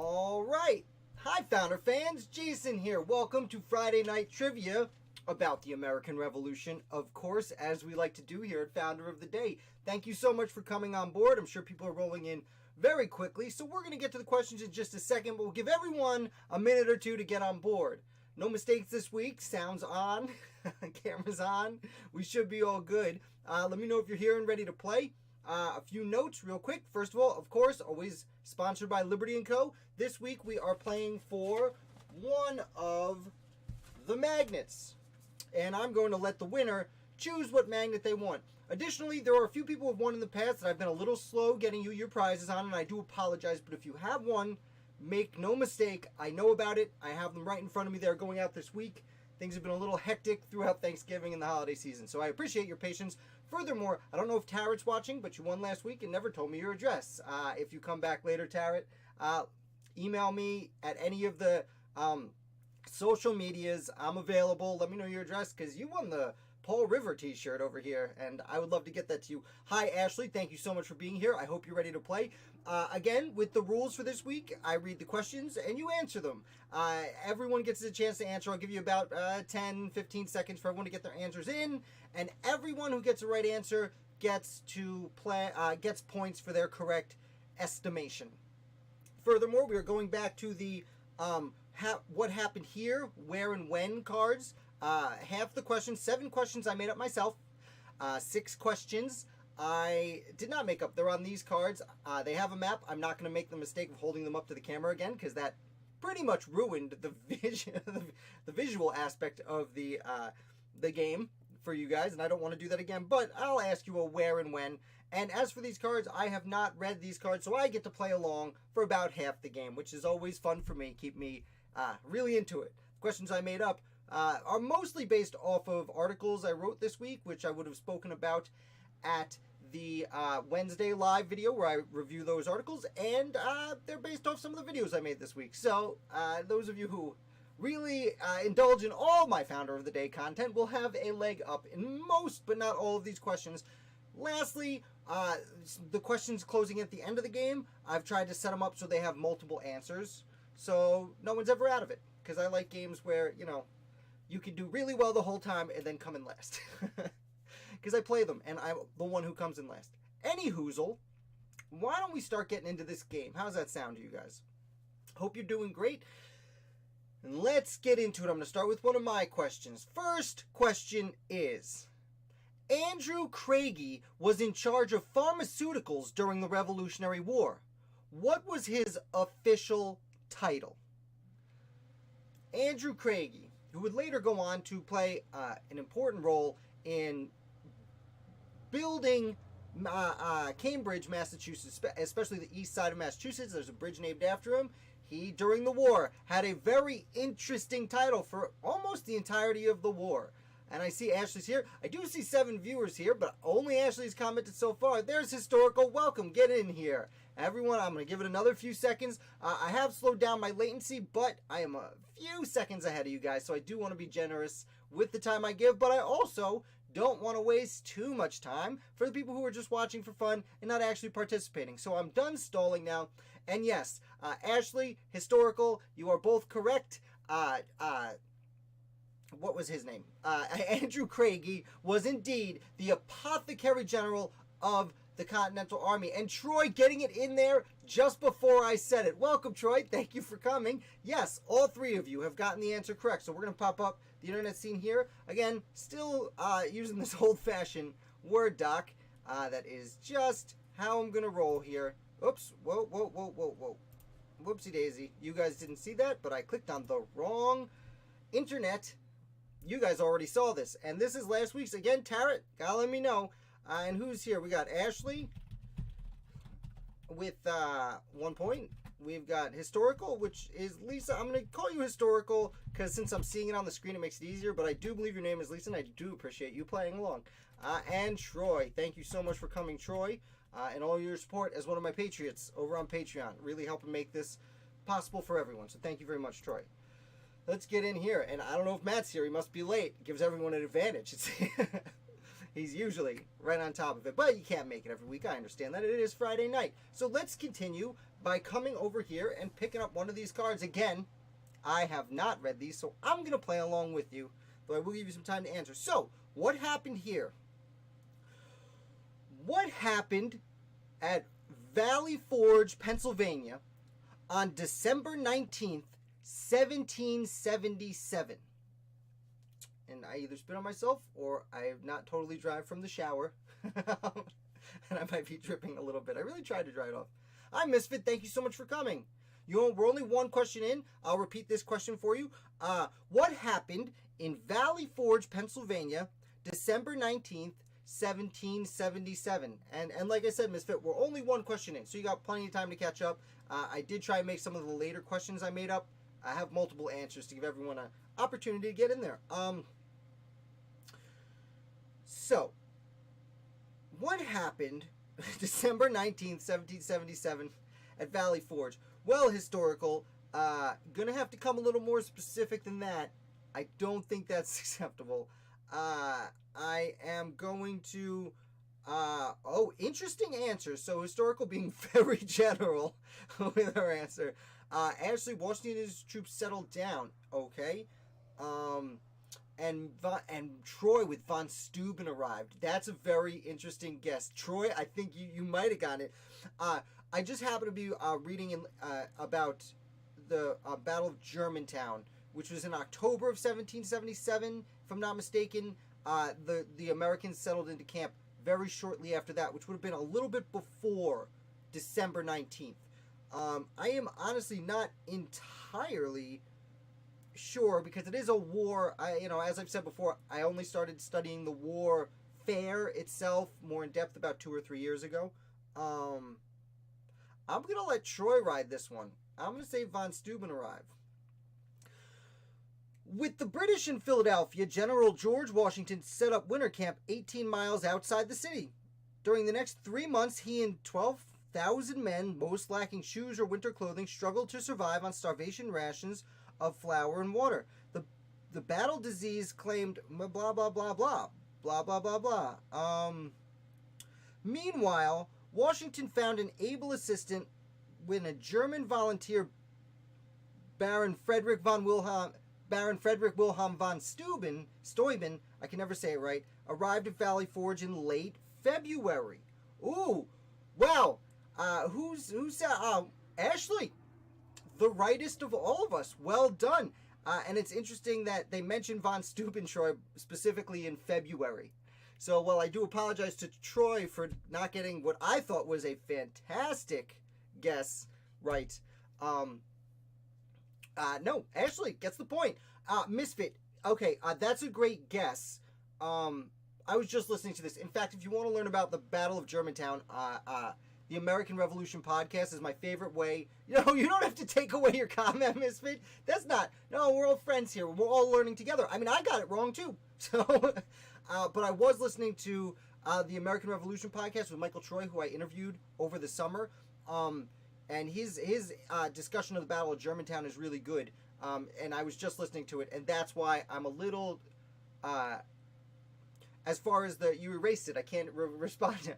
All right. Hi, Founder fans. Jason here. Welcome to Friday Night Trivia about the American Revolution, of course, as we like to do here at Founder of the Day. Thank you so much for coming on board. I'm sure people are rolling in very quickly, so we're going to get to the questions in just a second, but we'll give everyone a minute or two to get on board. No mistakes this week. Sounds on. Camera's on. We should be all good. Let me know if you're here and ready to play. A few notes real quick. First of all, of course, always sponsored by Liberty & Co. This week we are playing for one of the magnets. And I'm going to let the winner choose what magnet they want. Additionally, there are a few people who have won in the past that I've been a little slow getting you your prizes on, and I do apologize. But if you have won, make no mistake, I know about it. I have them right in front of me. They're going out this week. Things have been a little hectic throughout Thanksgiving and the holiday season, so I appreciate your patience. Furthermore, I don't know if Tarot's watching, but you won last week and never told me your address. If you come back later, Tarot, email me at any of the social medias. I'm available. Let me know your address because you won the Paul River t-shirt over here, and I would love to get that to you. Hi, Ashley. Thank you so much for being here. I hope you're ready to play. Again, with the rules for this week, I read the questions, and you answer them. Everyone gets a chance to answer. I'll give you about 10, 15 seconds for everyone to get their answers in, and everyone who gets the right answer gets to gets points for their correct estimation. Furthermore, we are going back to the what happened here, where, and when cards. Half the questions, 7 questions I made up myself. 6 questions I did not make up. They're on these cards. They have a map. I'm not going to make the mistake of holding them up to the camera again because that pretty much ruined the the visual aspect of the game for you guys, and I don't want to do that again. But I'll ask you a where and when. And as for these cards, I have not read these cards, so I get to play along for about half the game, which is always fun for me. Keep me really into it. The questions I made up are mostly based off of articles I wrote this week, which I would have spoken about at the Wednesday live video where I review those articles, and they're based off some of the videos I made this week. So those of you who really indulge in all my Founder of the Day content will have a leg up in most, but not all of these questions. Lastly, the questions closing at the end of the game, I've tried to set them up so they have multiple answers, so no one's ever out of it, because I like games where, you know, you can do really well the whole time and then come in last. Because I play them, and I'm the one who comes in last. Any hoozle, why don't we start getting into this game? How does that sound to you guys? Hope you're doing great. And let's get into it. I'm going to start with one of my questions. First question is, Andrew Craigie was in charge of pharmaceuticals during the Revolutionary War. What was his official title? Andrew Craigie, who would later go on to play an important role in building Cambridge, Massachusetts, especially the east side of Massachusetts. There's a bridge named after him. He, during the war, had a very interesting title for almost the entirety of the war. And I see Ashley's here. I do see 7 viewers here, but only Ashley's commented so far. There's Historical. Welcome. Get in here. Everyone, I'm going to give it another few seconds. I have slowed down my latency, but I am a few seconds ahead of you guys, so I do want to be generous with the time I give, but I also don't want to waste too much time for the people who are just watching for fun and not actually participating. So I'm done stalling now. And yes, Ashley, Historical, you are both correct. What was his name? Andrew Craigie was indeed the Apothecary General of the Continental Army. And Troy getting it in there just before I said it. Welcome, Troy. Thank you for coming. Yes, all 3 of you have gotten the answer correct. So we're going to pop up the internet scene here. Again, still using this old-fashioned Word doc. That is just how I'm going to roll here. Oops. Whoa, whoa, whoa, whoa, whoa. Whoopsie daisy. You guys didn't see that, but I clicked on the wrong internet. You guys already saw this. And this is last week's. Again, Tarot, gotta let me know. And who's here? We got Ashley with 1 point. We've got Historical, which is Lisa. I'm going to call you Historical because since I'm seeing it on the screen, it makes it easier. But I do believe your name is Lisa, and I do appreciate you playing along. And Troy. Thank you so much for coming, Troy, and all your support as one of my Patriots over on Patreon. Really helping make this possible for everyone. So thank you very much, Troy. Let's get in here. And I don't know if Matt's here. He must be late. It gives everyone an advantage. He's usually right on top of it, but you can't make it every week. I understand that. It is Friday night. So let's continue by coming over here and picking up one of these cards. Again, I have not read these, so I'm going to play along with you, though I will give you some time to answer. So, what happened here? What happened at Valley Forge, Pennsylvania on December 19th, 1777? And I either spit on myself or I have not totally dried from the shower. And I might be dripping a little bit. I really tried to dry it off. Hi, Misfit. Thank you so much for coming. We're only one question in. I'll repeat this question for you. What happened in Valley Forge, Pennsylvania, December 19th, 1777? And like I said, Misfit, we're only one question in, so you got plenty of time to catch up. I did try and make some of the later questions I made up. I have multiple answers to give everyone an opportunity to get in there. So, what happened December 19th, 1777 at Valley Forge? Well, historical, gonna have to come a little more specific than that. I don't think that's acceptable. I am going to, interesting answer. So historical being very general with our answer. Actually, Washington's troops settled down, okay? And Troy with von Steuben arrived. That's a very interesting guess. Troy, I think you might have gotten it. I just happened to be reading about the Battle of Germantown, which was in October of 1777, if I'm not mistaken. The Americans settled into camp very shortly after that, which would have been a little bit before December 19th. I am honestly not entirely sure because it is a war. As I've said before, I only started studying the war fair itself more in depth about 2 or 3 years ago. I'm gonna let Troy ride this one. I'm gonna say von Steuben arrived. With the British in Philadelphia, General George Washington set up winter camp 18 miles outside the city. During the next 3 months, he and 12,000 men, most lacking shoes or winter clothing, struggled to survive on starvation rations of flour and water. The battle disease claimed blah, blah, blah, blah, blah, blah, blah, blah. Meanwhile, Washington found an able assistant when a German volunteer, Baron Frederick Wilhelm von Steuben, I can never say it right, arrived at Valley Forge in late February. Ooh, wow. Who's Ashley, the rightest of all of us. Well done. And it's interesting that they mentioned von Steuben, Troy, specifically in February. So, while I do apologize to Troy for not getting what I thought was a fantastic guess right, no, Ashley gets the point. Misfit, okay, that's a great guess. I was just listening to this. In fact, if you want to learn about the Battle of Germantown, the American Revolution podcast is my favorite way. You don't have to take away your comment, Misfit. That's not. No, we're all friends here. We're all learning together. I mean, I got it wrong too. So, but I was listening to the American Revolution podcast with Michael Troy, who I interviewed over the summer. And his discussion of the Battle of Germantown is really good. And I was just listening to it, and that's why I'm a little. As far as you erased it, I can't respond.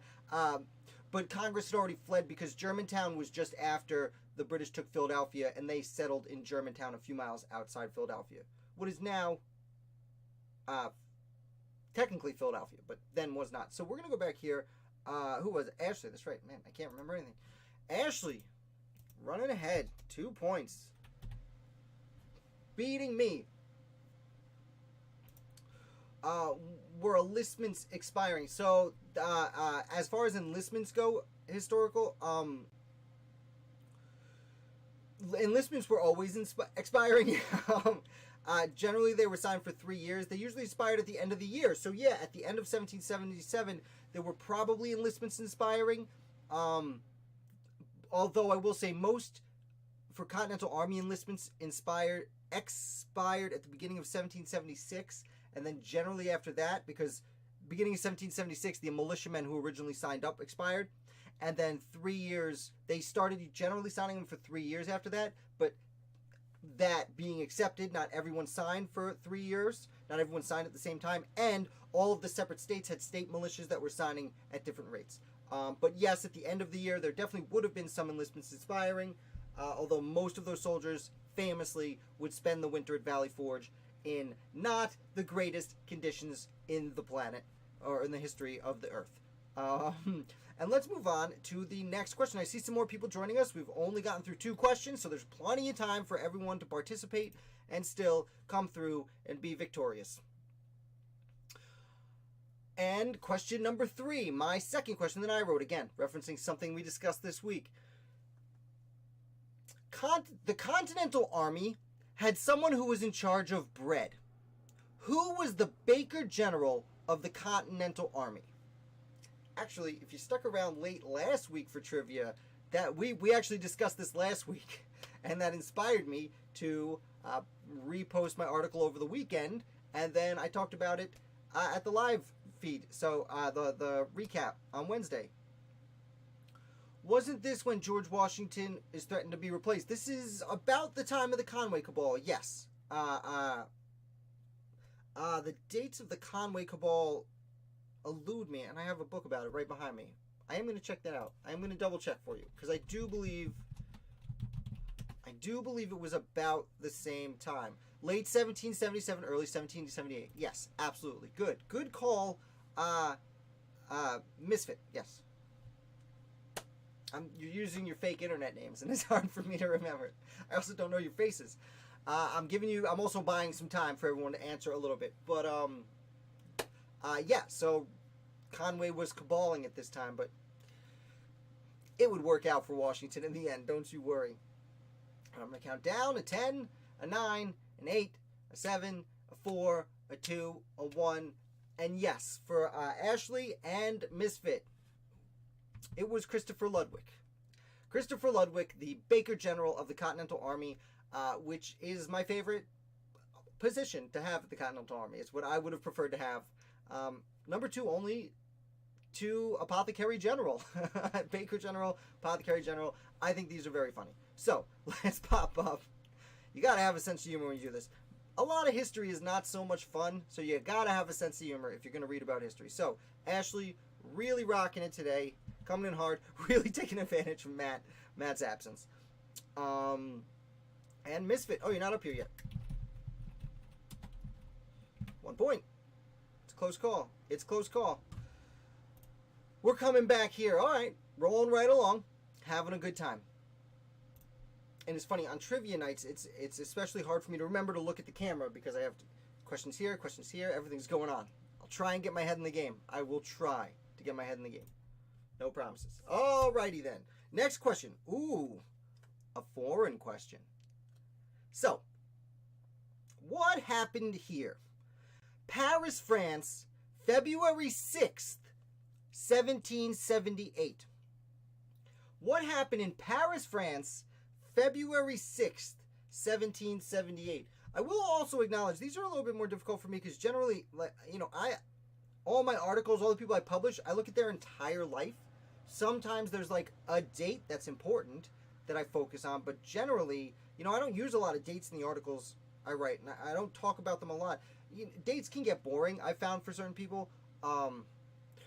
But Congress had already fled because Germantown was just after the British took Philadelphia, and they settled in Germantown a few miles outside Philadelphia. What is now technically Philadelphia, but then was not. So we're going to go back here. Who was it? Ashley, that's right. Man, I can't remember anything. Ashley, running ahead. 2 points. Beating me. Were enlistments expiring? So, as far as enlistments go, historical, enlistments were always expiring. Generally, they were signed for 3 years. They usually expired at the end of the year. So, yeah, at the end of 1777, there were probably enlistments expiring. Although I will say most for Continental Army enlistments expired at the beginning of 1776. And then generally after that, because beginning of 1776, the militiamen who originally signed up expired. And then 3 years, they started generally signing them for 3 years after that. But that being accepted, not everyone signed for 3 years. not everyone signed at the same time, and all of the separate states had state militias that were signing at different rates. But yes, at the end of the year, there definitely would have been some enlistments expiring, although most of those soldiers famously would spend the winter at Valley Forge in not the greatest conditions in the planet or in the history of the Earth. And let's move on to the next question. I see some more people joining us. We've only gotten through 2 questions, so there's plenty of time for everyone to participate and still come through and be victorious. And question number 3, my second question that I wrote, again, referencing something we discussed this week. The Continental Army had someone who was in charge of bread. Who was the Baker General of the Continental Army? Actually, if you stuck around late last week for trivia, that we actually discussed this last week, and that inspired me to repost my article over the weekend, and then I talked about it at the live feed, so the recap on Wednesday. Wasn't this when George Washington is threatened to be replaced? This is about the time of the Conway Cabal, yes. The dates of the Conway Cabal elude me, and I have a book about it right behind me. I am going to check that out. I am going to double check for you, because I do believe it was about the same time. Late 1777, early 1778. Yes, absolutely. Good call. Misfit, yes. You're using your fake internet names, and it's hard for me to remember. I also don't know your faces. I'm also buying some time for everyone to answer a little bit. But, yeah, so Conway was caballing at this time, but it would work out for Washington in the end, don't you worry. I'm going to count down: a 10, a 9, an 8, a 7, a 4, a 2, a 1, and yes, for Ashley and Misfit, it was Christopher Ludwig. Christopher Ludwig, the Baker General of the Continental Army, which is my favorite position to have at the Continental Army. It's what I would have preferred to have. Number 2 only to Apothecary General. Baker General, Apothecary General. I think these are very funny. So, let's pop up. You gotta have a sense of humor when you do this. A lot of history is not so much fun, so you gotta have a sense of humor if you're gonna read about history. So, Ashley, really rocking it today. Coming in hard. Really taking advantage of Matt's absence. And Misfit. Oh, you're not up here yet. 1 point. It's a close call. It's a close call. We're coming back here. All right. Rolling right along. Having a good time. And it's funny, on trivia nights, it's especially hard for me to remember to look at the camera because I have questions here, everything's going on. I'll try and get my head in the game. I will try to get my head in the game. No promises. Alrighty then. Next question. Ooh, a foreign question. So, what happened here? Paris, France, February 6th, 1778. What happened in Paris, France, February 6th, 1778? I will also acknowledge these are a little bit more difficult for me because generally, all my articles, all the people I publish, I look at their entire life. Sometimes there's like a date that's important that I focus on, but generally, I don't use a lot of dates in the articles I write, and I don't talk about them a lot. Dates can get boring, I found, for certain people.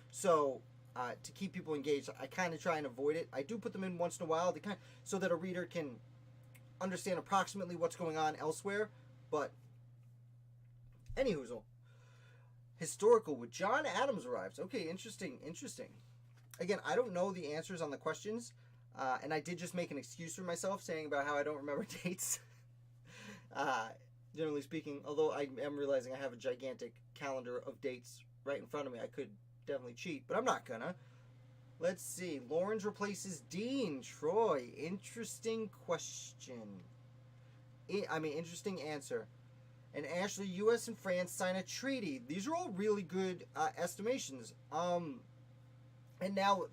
So to keep people engaged, I kind of try and avoid it. I do put them in once in a while so that a reader can understand approximately what's going on elsewhere. But anyhoozle. Historical with John Adams arrives. Okay, interesting. Again, I don't know the answers on the questions, and I did just make an excuse for myself saying about how I don't remember dates. Generally speaking, although I am realizing I have a gigantic calendar of dates right in front of me, I could definitely cheat, but I'm not gonna. Let's see. Lawrence replaces Dean. Troy. Interesting question. Interesting answer. And Ashley, U.S. and France sign a treaty. These are all really good estimations. And now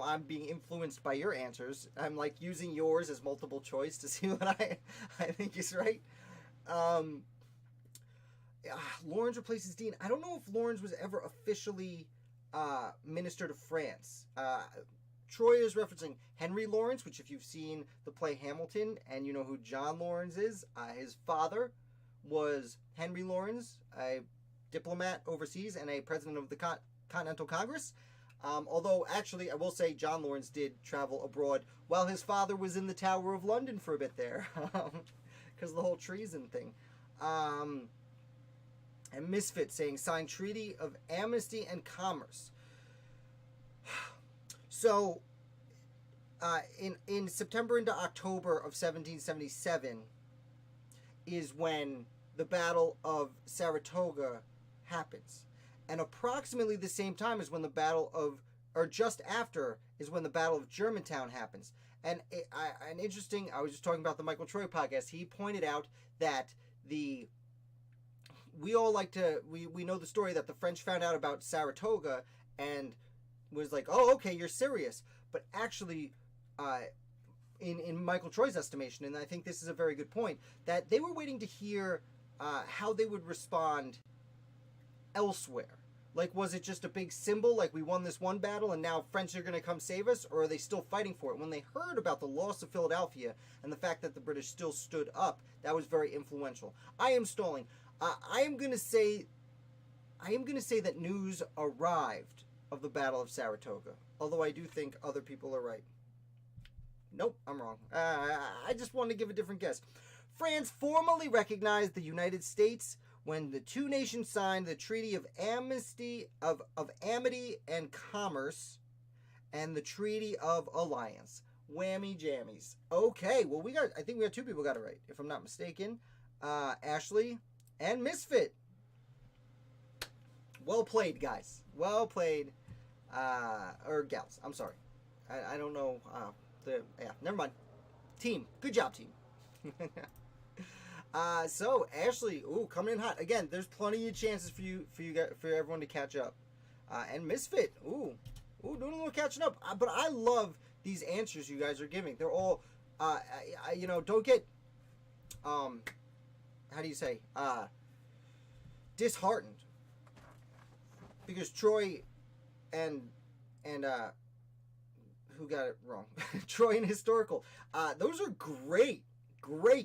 I'm being influenced by your answers. I'm like using yours as multiple choice to see what I think is right. Lawrence replaces Dean. I don't know if Lawrence was ever officially minister to France. Troy is referencing Henry Lawrence, which if you've seen the play Hamilton and you know who John Lawrence is, his father was Henry Lawrence, a diplomat overseas and a president of the Continental Congress. Although, actually, I will say John Lawrence did travel abroad while his father was in the Tower of London for a bit there. Because of the whole treason thing. And Misfit saying, signed Treaty of Amnesty and Commerce. So, in September into October of 1777 is when the Battle of Saratoga happens. And approximately the same time is when the Battle of, or just after, is when the Battle of Germantown happens. And an interesting, I was just talking about the Michael Troy podcast, he pointed out that we all like to, we know the story that the French found out about Saratoga and was like, oh, okay, you're serious. But actually, in Michael Troy's estimation, and I think this is a very good point, that they were waiting to hear how they would respond elsewhere. Like, was it just a big symbol, like we won this one battle and now French are going to come save us, or are they still fighting for it? When they heard about the loss of Philadelphia and the fact that the British still stood up, that was very influential. I am stalling. I am going to say that news arrived of the Battle of Saratoga, although I do think other people are right. Nope, I'm wrong. I just wanted to give a different guess. France formally recognized the United States when the two nations signed the Treaty of Amity and Commerce and the Treaty of Alliance. Whammy jammies. Okay, well I think we got two people got it right, if I'm not mistaken. Ashley and Misfit. Well played, guys. Well played. Or gals. I'm sorry. I don't know. Never mind. Team. Good job, team. So Ashley, coming in hot again. There's plenty of chances for everyone to catch up. And Misfit, doing a little catching up. But I love these answers you guys are giving. They're all, don't get, how do you say, disheartened, because Troy and who got it wrong? Troy and Historical. Those are great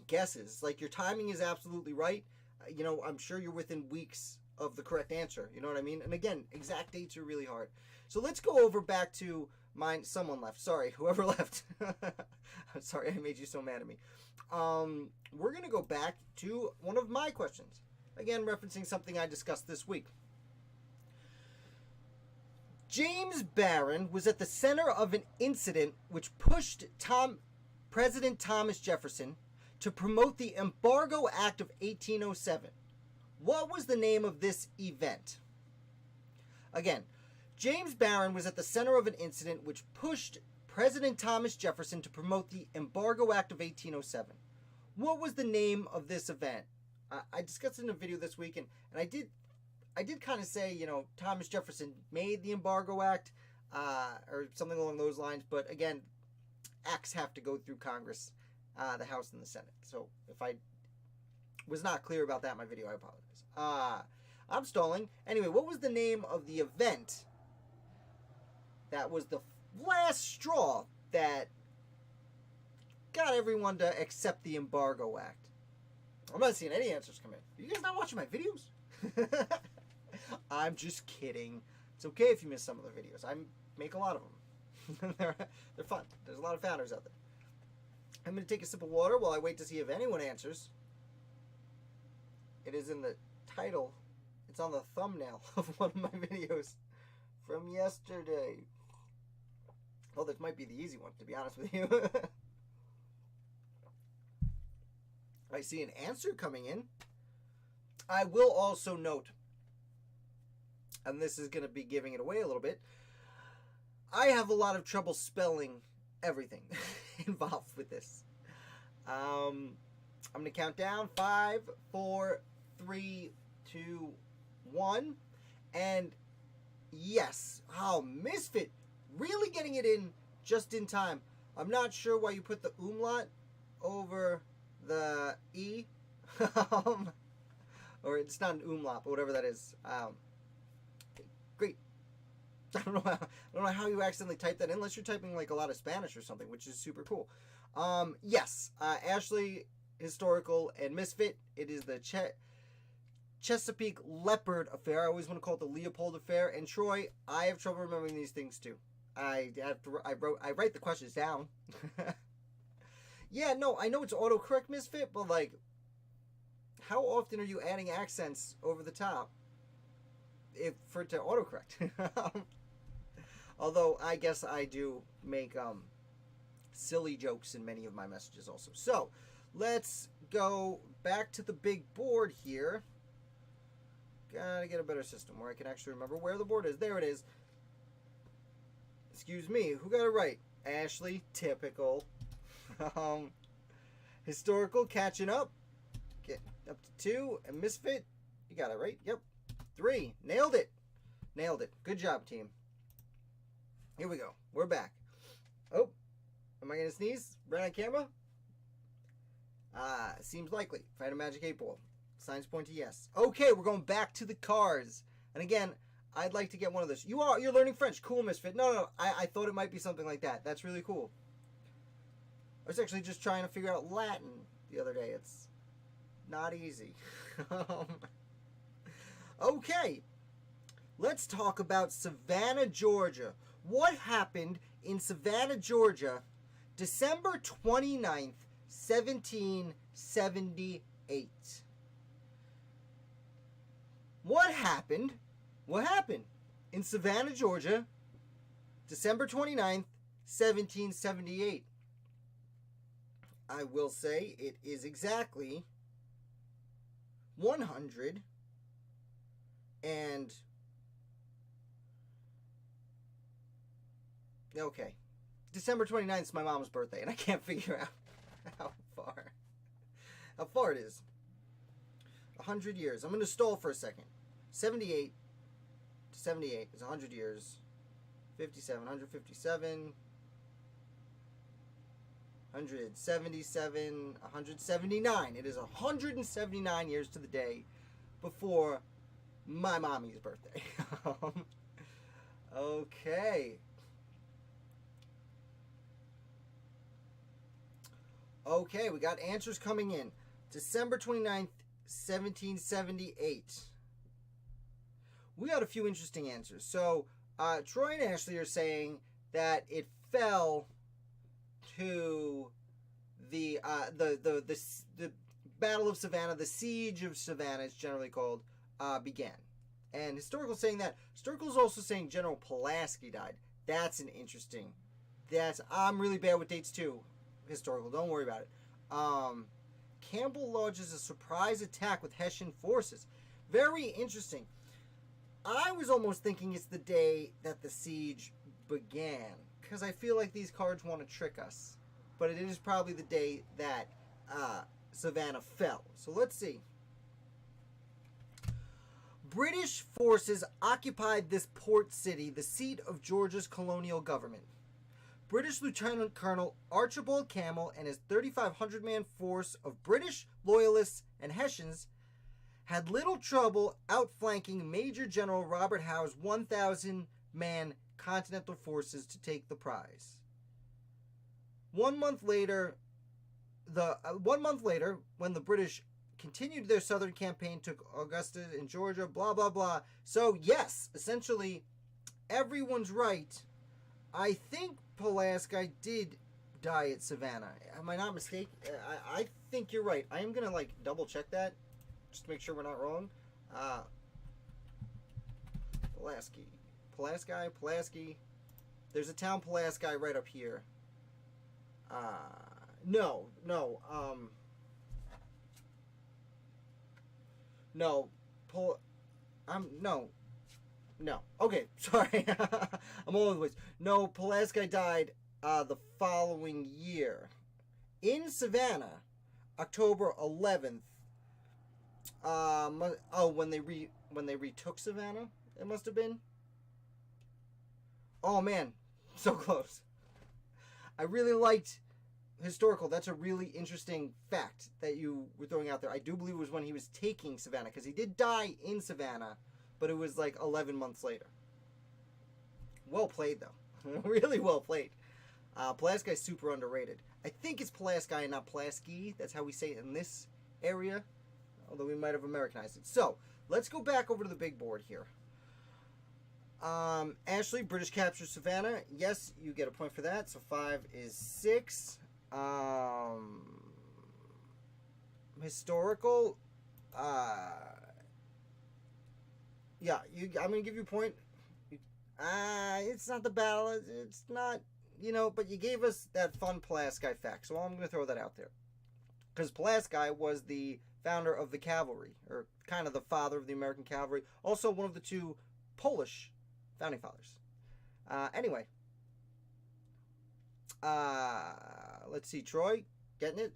guesses. Like, your timing is absolutely right. I'm sure you're within weeks of the correct answer. You know what I mean? And again, exact dates are really hard. So let's go over back to mine. Someone left. Sorry, whoever left. I'm sorry I made you so mad at me. We're going to go back to one of my questions. Again, referencing something I discussed this week. James Barron was at the center of an incident which pushed President Thomas Jefferson to promote the Embargo Act of 1807. What was the name of this event? Again, James Barron was at the center of an incident which pushed President Thomas Jefferson to promote the Embargo Act of 1807. What was the name of this event? I discussed it in a video this week, and I did kind of say, Thomas Jefferson made the Embargo Act, or something along those lines. But again, acts have to go through Congress, the House and the Senate. So if I was not clear about that in my video, I apologize. I'm stalling. Anyway, what was the name of the event that was the last straw that got everyone to accept the Embargo Act? I'm not seeing any answers come in. You guys not watching my videos? I'm just kidding. It's okay if you miss some of the videos. I make a lot of them. They're fun. There's a lot of founders out there. I'm going to take a sip of water while I wait to see if anyone answers. It is in the title. It's on the thumbnail of one of my videos from yesterday. Oh, this might be the easy one, to be honest with you. I see an answer coming in. I will also note, and this is going to be giving it away a little bit, I have a lot of trouble spelling everything involved with this. I'm going to count down 5, 4, 3, 2, 1. And yes, Misfit really getting it in just in time. I'm not sure why you put the umlaut over the E. Or it's not an umlaut, but whatever that is. Great. I don't know how you accidentally type that in, unless you're typing like a lot of Spanish or something, which is super cool. Yes, Ashley Historical and Misfit. It is the Chesapeake Leopard Affair. I always want to call it the Leopold Affair. And Troy, I have trouble remembering these things too. I write the questions down. Yeah, no, I know it's autocorrect, Misfit, but like, how often are you adding accents over the top for it to autocorrect? Although I guess I do make silly jokes in many of my messages also. So let's go back to the big board here. Gotta get a better system where I can actually remember where the board is. There it is. Excuse me, who got it right? Ashley, typical. Historical, catching up. Get up to 2. And Misfit, you got it right. Yep. 3. Nailed it. Nailed it. Good job, team. Here we go. We're back. Oh, am I going to sneeze right on camera? Seems likely. Find a magic 8 ball. Signs point to yes. Okay, we're going back to the cars. And again, I'd like to get one of those. You're learning French. Cool, Misfit. No. I thought it might be something like that. That's really cool. I was actually just trying to figure out Latin the other day. It's not easy. Okay. Let's talk about Savannah, Georgia. What happened in Savannah, Georgia, December 29th, 1778? What happened in Savannah, Georgia, December 29th, 1778? I will say it is exactly 100 and... Okay. December 29th is my mom's birthday, and I can't figure out how far it is. 100 years. I'm going to stall for a second. 78 to 78 is 100 years. 57, 157, 177, 179. It is 179 years to the day before my mommy's birthday. Okay. Okay, we got answers coming in. December 29th, 1778. We got a few interesting answers. So, Troy and Ashley are saying that it fell to the Battle of Savannah, the Siege of Savannah, it's generally called, began. And Historical saying that. Historical's also saying General Pulaski died. That's an interesting. I'm really bad with dates too. Historical, don't worry about it. Campbell lodges a surprise attack with Hessian forces. Very interesting. I was almost thinking it's the day that the siege began, because I feel like these cards want to trick us. But it is probably the day that Savannah fell. So let's see. British forces occupied this port city, the seat of Georgia's colonial government. British Lieutenant Colonel Archibald Campbell and his 3,500-man force of British Loyalists and Hessians had little trouble outflanking Major General Robert Howe's 1,000-man Continental forces to take the prize. 1 month later, when the British continued their southern campaign, took Augusta in Georgia, blah, blah, blah. So, yes, essentially, everyone's right. I think Pulaski did die at Savannah. Am I not mistaken? I think you're right. I am going to, double check that, just to make sure we're not wrong. Pulaski. There's a town Pulaski right up here. No. Okay, sorry. I'm all over the place. No, Pulaski died the following year. In Savannah, October 11th. When they retook Savannah, it must have been. Oh man, so close. I really liked Historical. That's a really interesting fact that you were throwing out there. I do believe it was when he was taking Savannah, because he did die in Savannah, but it was 11 months later. Well played, though. Really well played. Pulaski is super underrated. I think it's Pulaski and not Pulaski. That's how we say it in this area, although we might have Americanized it. So, let's go back over to the big board here. Ashley, British captures Savannah. Yes, you get a point for that. So 5 is 6. Historical. Yeah, I'm going to give you a point. It's not the battle. It's not, but you gave us that fun Pulaski fact. So I'm going to throw that out there. Because Pulaski was the founder of the cavalry, or kind of the father of the American cavalry. Also one of the 2 Polish founding fathers. Anyway. Let's see. Troy, getting it.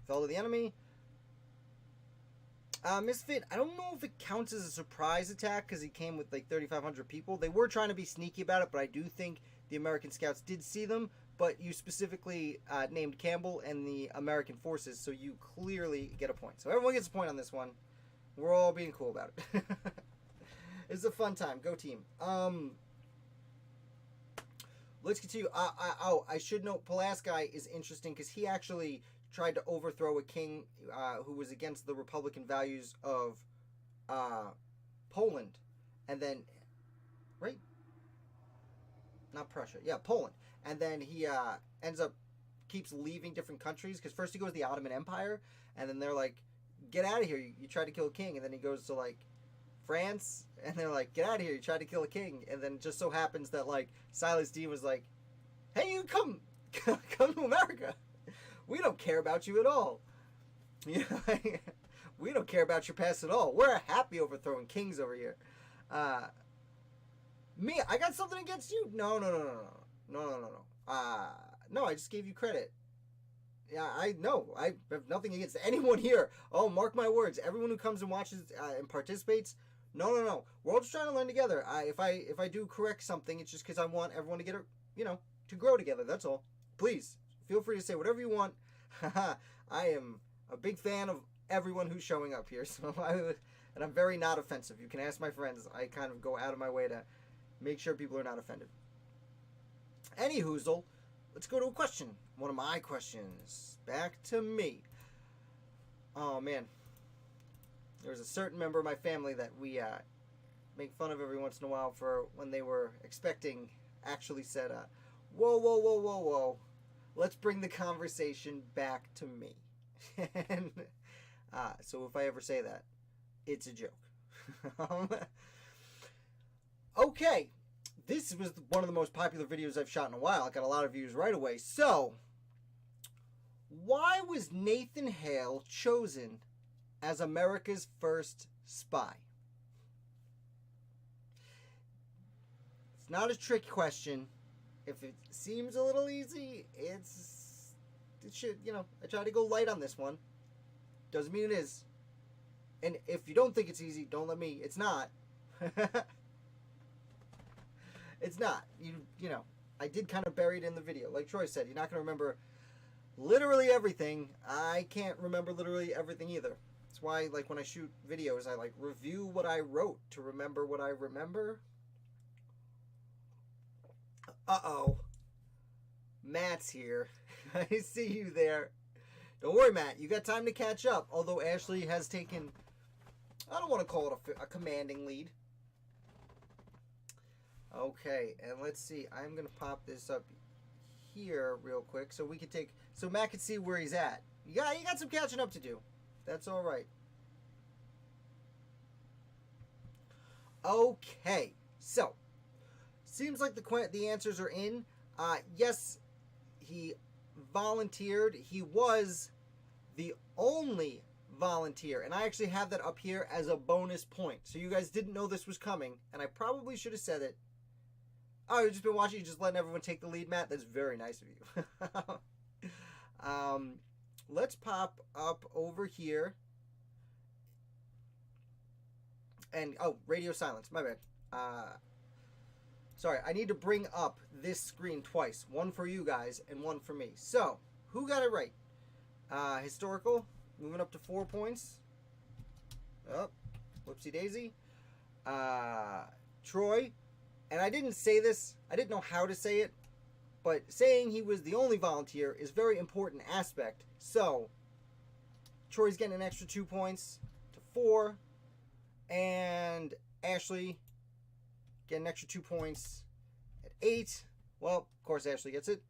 Fell to the enemy. Misfit, I don't know if it counts as a surprise attack because he came with like 3,500 people. They were trying to be sneaky about it, but I do think the American scouts did see them. But you specifically named Campbell and the American forces, so you clearly get a point. So everyone gets a point on this one. We're all being cool about it. It's a fun time. Go team. Let's continue. I should note Pulaski is interesting because he actually tried to overthrow a king who was against the Republican values of Poland. And then, right? Not Prussia. Yeah, Poland. And then he keeps leaving different countries. Because first he goes to the Ottoman Empire. And then they're like, get out of here. You tried to kill a king. And then he goes to like France. And they're like, get out of here. You tried to kill a king. And then it just so happens that like Silas Dean was like, hey, you come to America. We don't care about you at all. We don't care about your past at all. We're happy overthrowing kings over here. Me, I got something against you? No. No, I just gave you credit. Yeah, I know. I have nothing against anyone here. Oh, mark my words. Everyone who comes and watches and participates. No. We're all just trying to learn together. If I do correct something, it's just because I want everyone to get to grow together. That's all. Please. Feel free to say whatever you want. I am a big fan of everyone who's showing up here, and I'm very not offensive. You can ask my friends. I kind of go out of my way to make sure people are not offended. Anyhoozle, let's go to a question. One of my questions. Back to me. Oh, man. There's a certain member of my family that we make fun of every once in a while for when they were expecting, actually said, whoa. Let's bring the conversation back to me. And so if I ever say that, it's a joke. Okay. This was one of the most popular videos I've shot in a while. I got a lot of views right away. So, why was Nathan Hale chosen as America's first spy? It's not a trick question. If it seems a little easy, it should, I try to go light on this one. Doesn't mean it is. And if you don't think it's easy, don't let me. It's not. It's not. I did kind of bury it in the video. Like Troy said, you're not going to remember literally everything. I can't remember literally everything either. That's why, like, when I shoot videos, I, review what I wrote to remember what I remember. Uh-oh. Matt's here. I see you there. Don't worry, Matt. You got time to catch up. Although Ashley has taken, I don't want to call it a commanding lead. Okay, and let's see. I'm going to pop this up here real quick so we can so Matt can see where he's at. You got some catching up to do. That's all right. Okay, so seems like the answers are in. Yes, he volunteered. He was the only volunteer, and I actually have that up here as a bonus point. So you guys didn't know this was coming, and I probably should have said it. Oh, you've just been watching, you just letting everyone take the lead, Matt? That's very nice of you. Let's pop up over here. And, radio silence. My bad. Sorry, I need to bring up this screen twice. One for you guys and one for me. So, who got it right? Historical, moving up to 4 points. Oh, whoopsie daisy. Troy, and I didn't say this. I didn't know how to say it. But saying he was the only volunteer is a very important aspect. So, Troy's getting an extra 2 points to 4. And Ashley getting an extra 2 points at 8. Well, of course, Ashley gets it.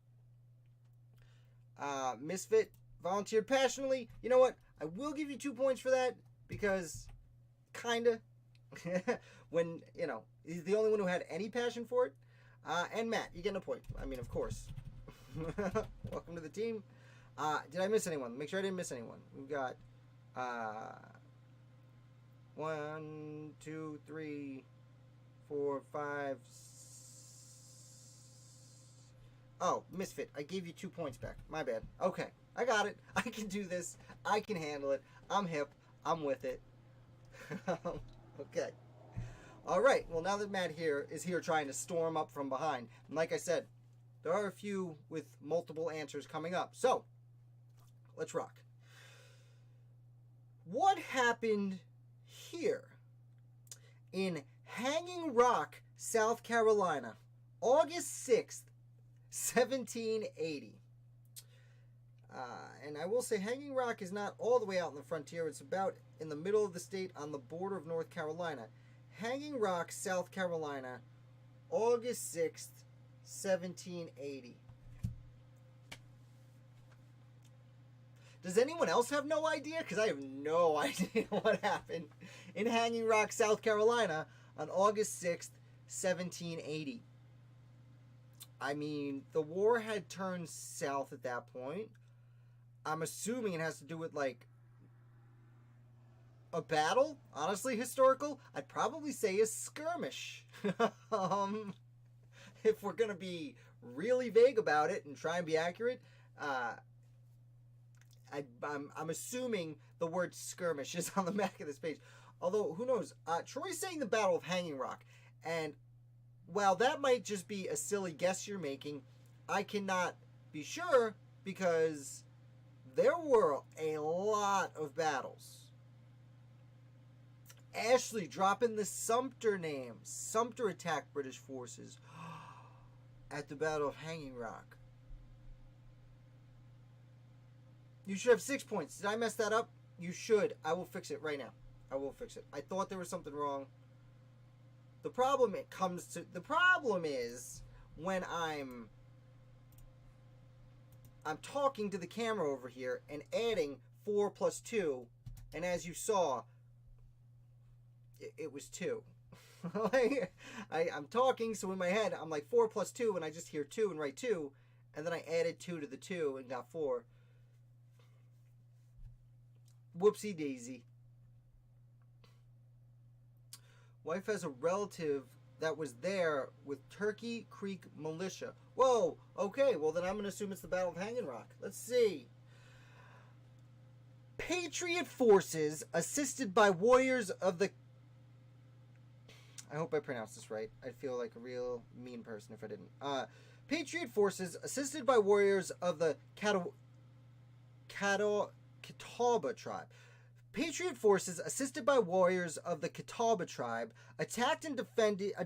Misfit volunteered passionately. You know what? I will give you 2 points for that because, kinda, when, you know, he's the only one who had any passion for it. And Matt, you're getting a point. I mean, of course. Welcome to the team. Did I miss anyone? Make sure I didn't miss anyone. We've got 1, 2, 3, 4, 5. Oh, Misfit. I gave you 2 points back. My bad. Okay. I got it. I can do this. I can handle it. I'm hip. I'm with it. Okay. All right. Well, now that Matt is here trying to storm up from behind. And like I said, there are a few with multiple answers coming up. So, let's rock. What happened here in Hanging Rock, South Carolina, August 6th, 1780? And I will say Hanging Rock is not all the way out in the frontier. It's about in the middle of the state on the border of North Carolina. Hanging Rock, South Carolina, August 6th, 1780. Does anyone else have no idea? Because I have no idea what happened in Hanging Rock, South Carolina on August 6th, 1780. I mean, the war had turned south at that point. I'm assuming it has to do with, like, a battle. Honestly, historical. I'd probably say a skirmish. If we're going to be really vague about it and try and be accurate, I'm assuming the word skirmish is on the back of this page. Although, who knows? Troy's saying the Battle of Hanging Rock. And while that might just be a silly guess you're making, I cannot be sure because there were a lot of battles. Ashley dropping the Sumter name. Sumter attacked British forces at the Battle of Hanging Rock. You should have 6 points. Did I mess that up? You should. I will fix it right now. I will fix it. I thought there was something wrong. The problem is when I'm talking to the camera over here and adding 4 plus 2, and as you saw, it was 2. I'm talking, so in my head I'm like 4 plus 2, and I just hear 2 and write 2, and then I added 2 to the 2 and got 4. Whoopsie daisy. Wife has a relative that was there with Turkey Creek militia. Whoa, okay, well then I'm going to assume it's the Battle of Hanging Rock. Let's see. Patriot forces assisted by warriors of the... I hope I pronounced this right. I'd feel like a real mean person if I didn't. Patriot forces assisted by warriors of the Catawba tribe. Patriot forces assisted by warriors of the Catawba tribe attacked and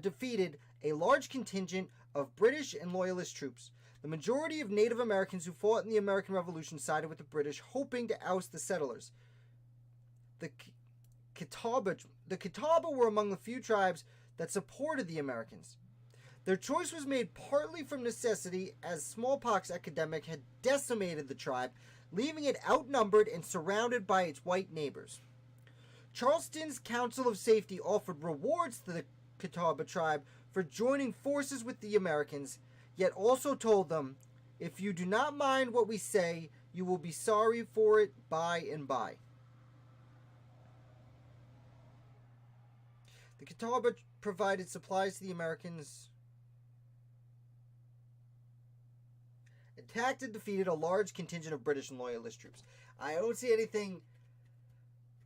defeated a large contingent of British and Loyalist troops. The majority of Native Americans who fought in the American Revolution sided with the British, hoping to oust the settlers. The Catawba were among the few tribes that supported the Americans. Their choice was made partly from necessity, as smallpox epidemic had decimated the tribe, leaving it outnumbered and surrounded by its white neighbors. Charleston's Council of Safety offered rewards to the Catawba tribe for joining forces with the Americans, yet also told them, "If you do not mind what we say, you will be sorry for it by and by." The Catawba provided supplies to the Americans, attacked and defeated a large contingent of British and Loyalist troops. I don't see anything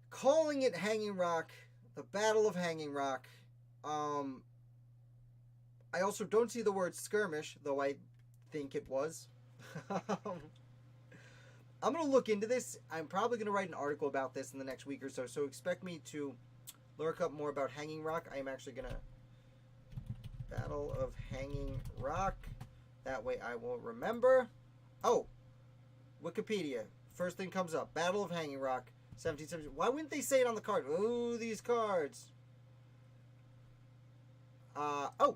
calling it Hanging Rock, the Battle of Hanging Rock. I also don't see the word skirmish, though I think it was. I'm going to look into this. I'm probably going to write an article about this in the next week or so, so expect me to look up more about Hanging Rock. I am actually going to... Battle of Hanging Rock, That way I will remember. Oh, Wikipedia. First thing comes up. Battle of Hanging Rock, 1770. Why wouldn't they say it on the card? Ooh, these cards. Oh.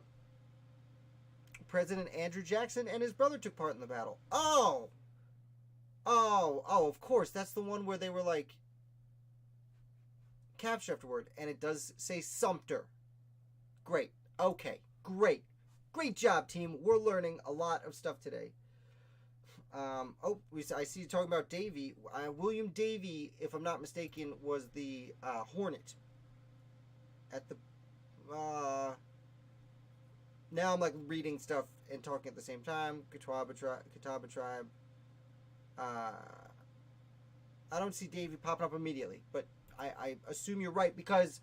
President Andrew Jackson and his brother took part in the battle. Oh! Oh, of course. That's the one where they were like captured afterward. And it does say Sumter. Great. Okay. Great. Great job, team. We're learning a lot of stuff today. I see you talking about Davy. William Davy, if I'm not mistaken, was the Hornet. At the... now I'm like reading stuff and talking at the same time. Catawba Tribe. I don't see Davy popping up immediately, but I assume you're right because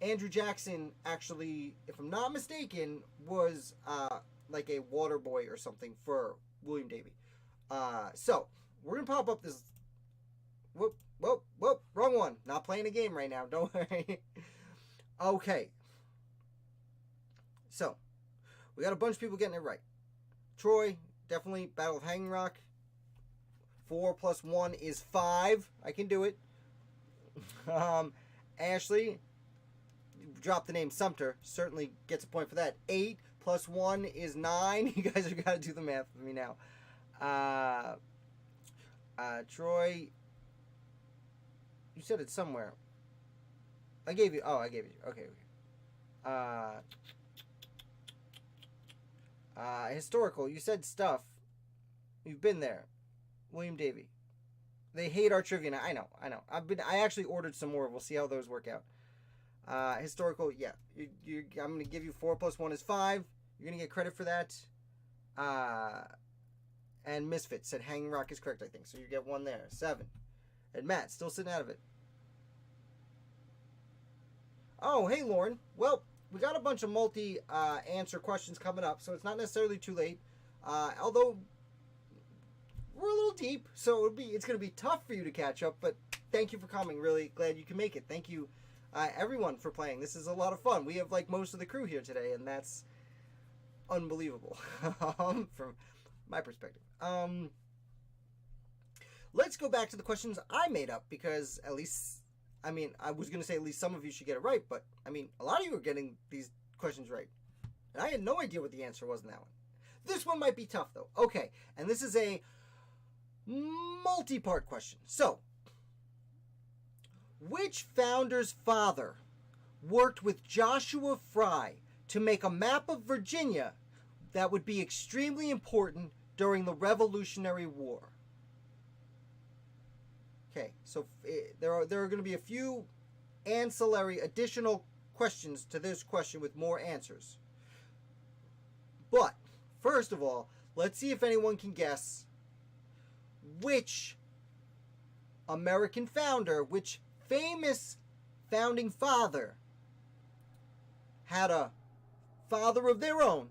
Andrew Jackson actually, if I'm not mistaken, was like a water boy or something for William Davy. So we're gonna pop up this. Whoop, wrong one. Not playing a game right now. Don't worry. Okay. So we got a bunch of people getting it right. Troy, definitely Battle of Hanging Rock. 4 + 1 is 5. I can do it. Ashley, drop the name Sumter. Certainly gets a point for that. 8 + 1 is 9. You guys have got to do the math with me now. Troy, you said it somewhere. I gave you. Okay. Historical. You said stuff. You've been there. William Davy. They hate our trivia now. I know. I actually ordered some more. We'll see how those work out. Historical. Yeah. I'm going to give you 4 + 1 is 5. You're going to get credit for that. And Misfit said Hanging Rock is correct, I think. So you get 1 there. 7. And Matt, still sitting out of it. Oh, hey, Lauren. Well, we got a bunch of multi-answer questions coming up, so it's not necessarily too late. Although we're a little deep, so it's going to be tough for you to catch up, but thank you for coming. Really glad you can make it. Thank you, everyone, for playing. This is a lot of fun. We have, like, most of the crew here today, and that's unbelievable from my perspective. Let's go back to the questions I made up, because at least, I was going to say at least some of you should get it right, but, a lot of you are getting these questions right. And I had no idea what the answer was in that one. This one might be tough, though. Okay, and this is a multi-part question. So, which founder's father worked with Joshua Fry to make a map of Virginia that would be extremely important during the Revolutionary War? Okay, so there are going to be a few ancillary additional questions to this question with more answers. But, first of all, let's see if anyone can guess which American founder, which famous founding father had a father of their own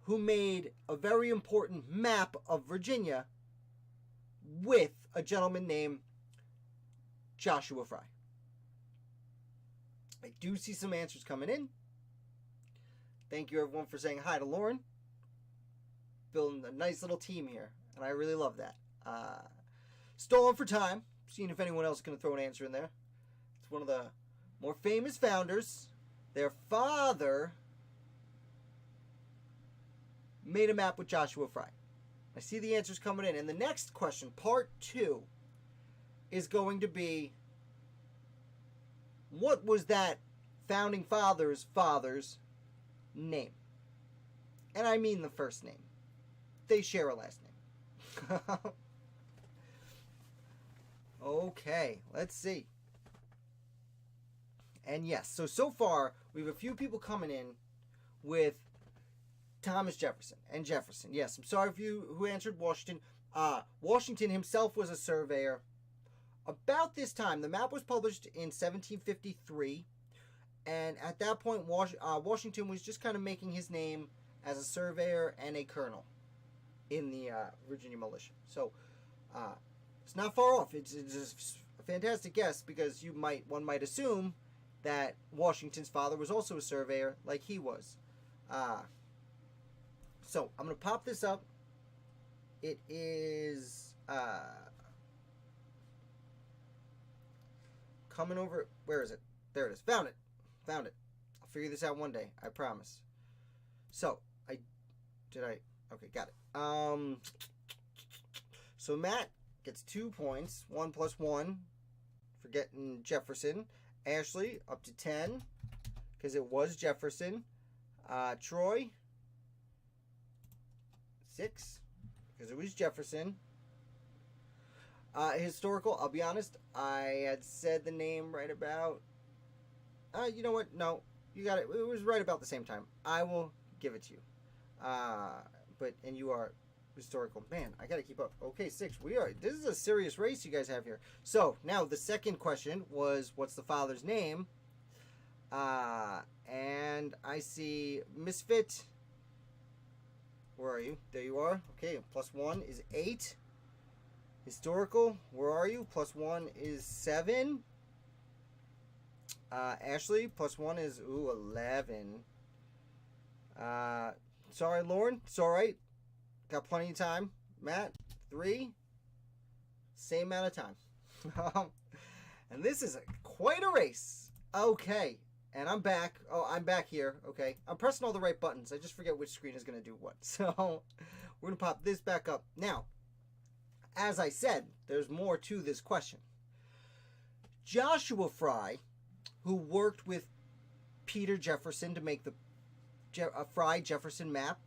who made a very important map of Virginia with a gentleman named Joshua Fry. I do see some answers coming in. Thank you, everyone, for saying hi to Lauren. Building a nice little team here, and I really love that. Stolen for time. Seeing if anyone else is going to throw an answer in there. It's one of the more famous founders. Their father made a map with Joshua Fry. I see the answers coming in. And the next question, part 2, is going to be, what was that founding father's name? And I mean the first name. They share a last name. Okay, let's see. And yes, so far, we have a few people coming in with Thomas Jefferson and Jefferson. Yes, I'm sorry for you who answered Washington. Washington himself was a surveyor. About this time, the map was published in 1753, and at that point, Washington was just kind of making his name as a surveyor and a colonel in the Virginia militia. So, it's not far off. It's a fantastic guess because one might assume that Washington's father was also a surveyor like he was. So I'm going to pop this up. It is coming over. Where is it? There it is. Found it. Found it. I'll figure this out one day. I promise. So okay, got it. So Matt gets 2 points. 1 plus 1 for getting Jefferson. Ashley up to 10 because it was Jefferson. Troy 6 because it was Jefferson. Historical, I'll be honest, I had said the name right about... you know what? No, you got it. It was right about the same time. I will give it to you. And you are historical. Man, I got to keep up. Okay, 6. This is a serious race you guys have here. So, now the second question was, what's the father's name? And I see Misfit. Where are you? There you are. Okay, plus 1 is 8. Historical, where are you? Plus 1 is 7. Ashley, plus 1 is 11. Sorry, Lauren. It's alright. Got plenty of time. Matt, 3. Same amount of time. And this is quite a race. Okay. And I'm back. Oh, I'm back here. Okay. I'm pressing all the right buttons. I just forget which screen is going to do what. So, we're going to pop this back up. Now, as I said, there's more to this question. Joshua Fry, who worked with Peter Jefferson to make the Fry-Jefferson map,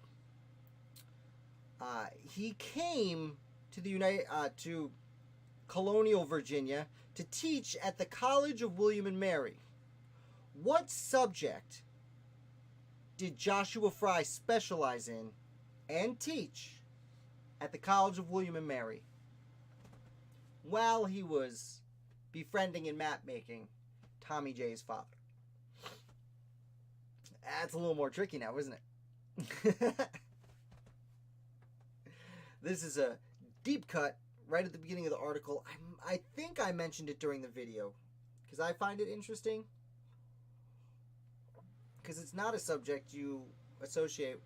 he came to to colonial Virginia to teach at the College of William and Mary. What subject did Joshua Fry specialize in and teach at the College of William and Mary while he was befriending and map making Tommy J's father? That's a little more tricky now, isn't it? This is a deep cut right at the beginning of the article. I think I mentioned it during the video because I find it interesting. Because it's not a subject you associate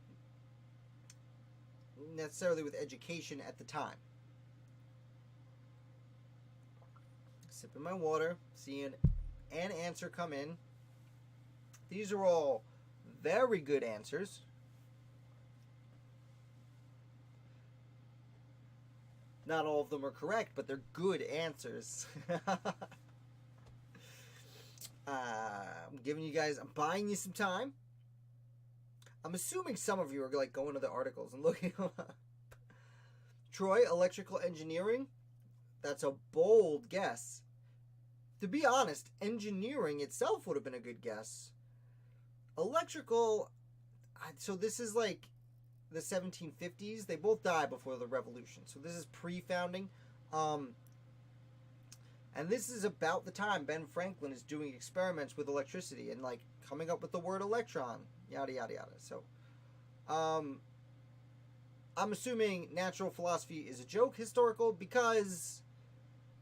necessarily with education at the time. Sipping my water, seeing an answer come in. These are all very good answers. Not all of them are correct, but they're good answers. I'm buying you some time. I'm assuming some of you are like going to the articles and looking them up. Troy, electrical engineering. That's a bold guess. To be honest, engineering itself would have been a good guess. Electrical, so this is like the 1750s. They both died before the revolution. So this is pre-founding. And this is about the time Ben Franklin is doing experiments with electricity and like coming up with the word electron, yada yada yada. So, I'm assuming natural philosophy is a joke, historical, because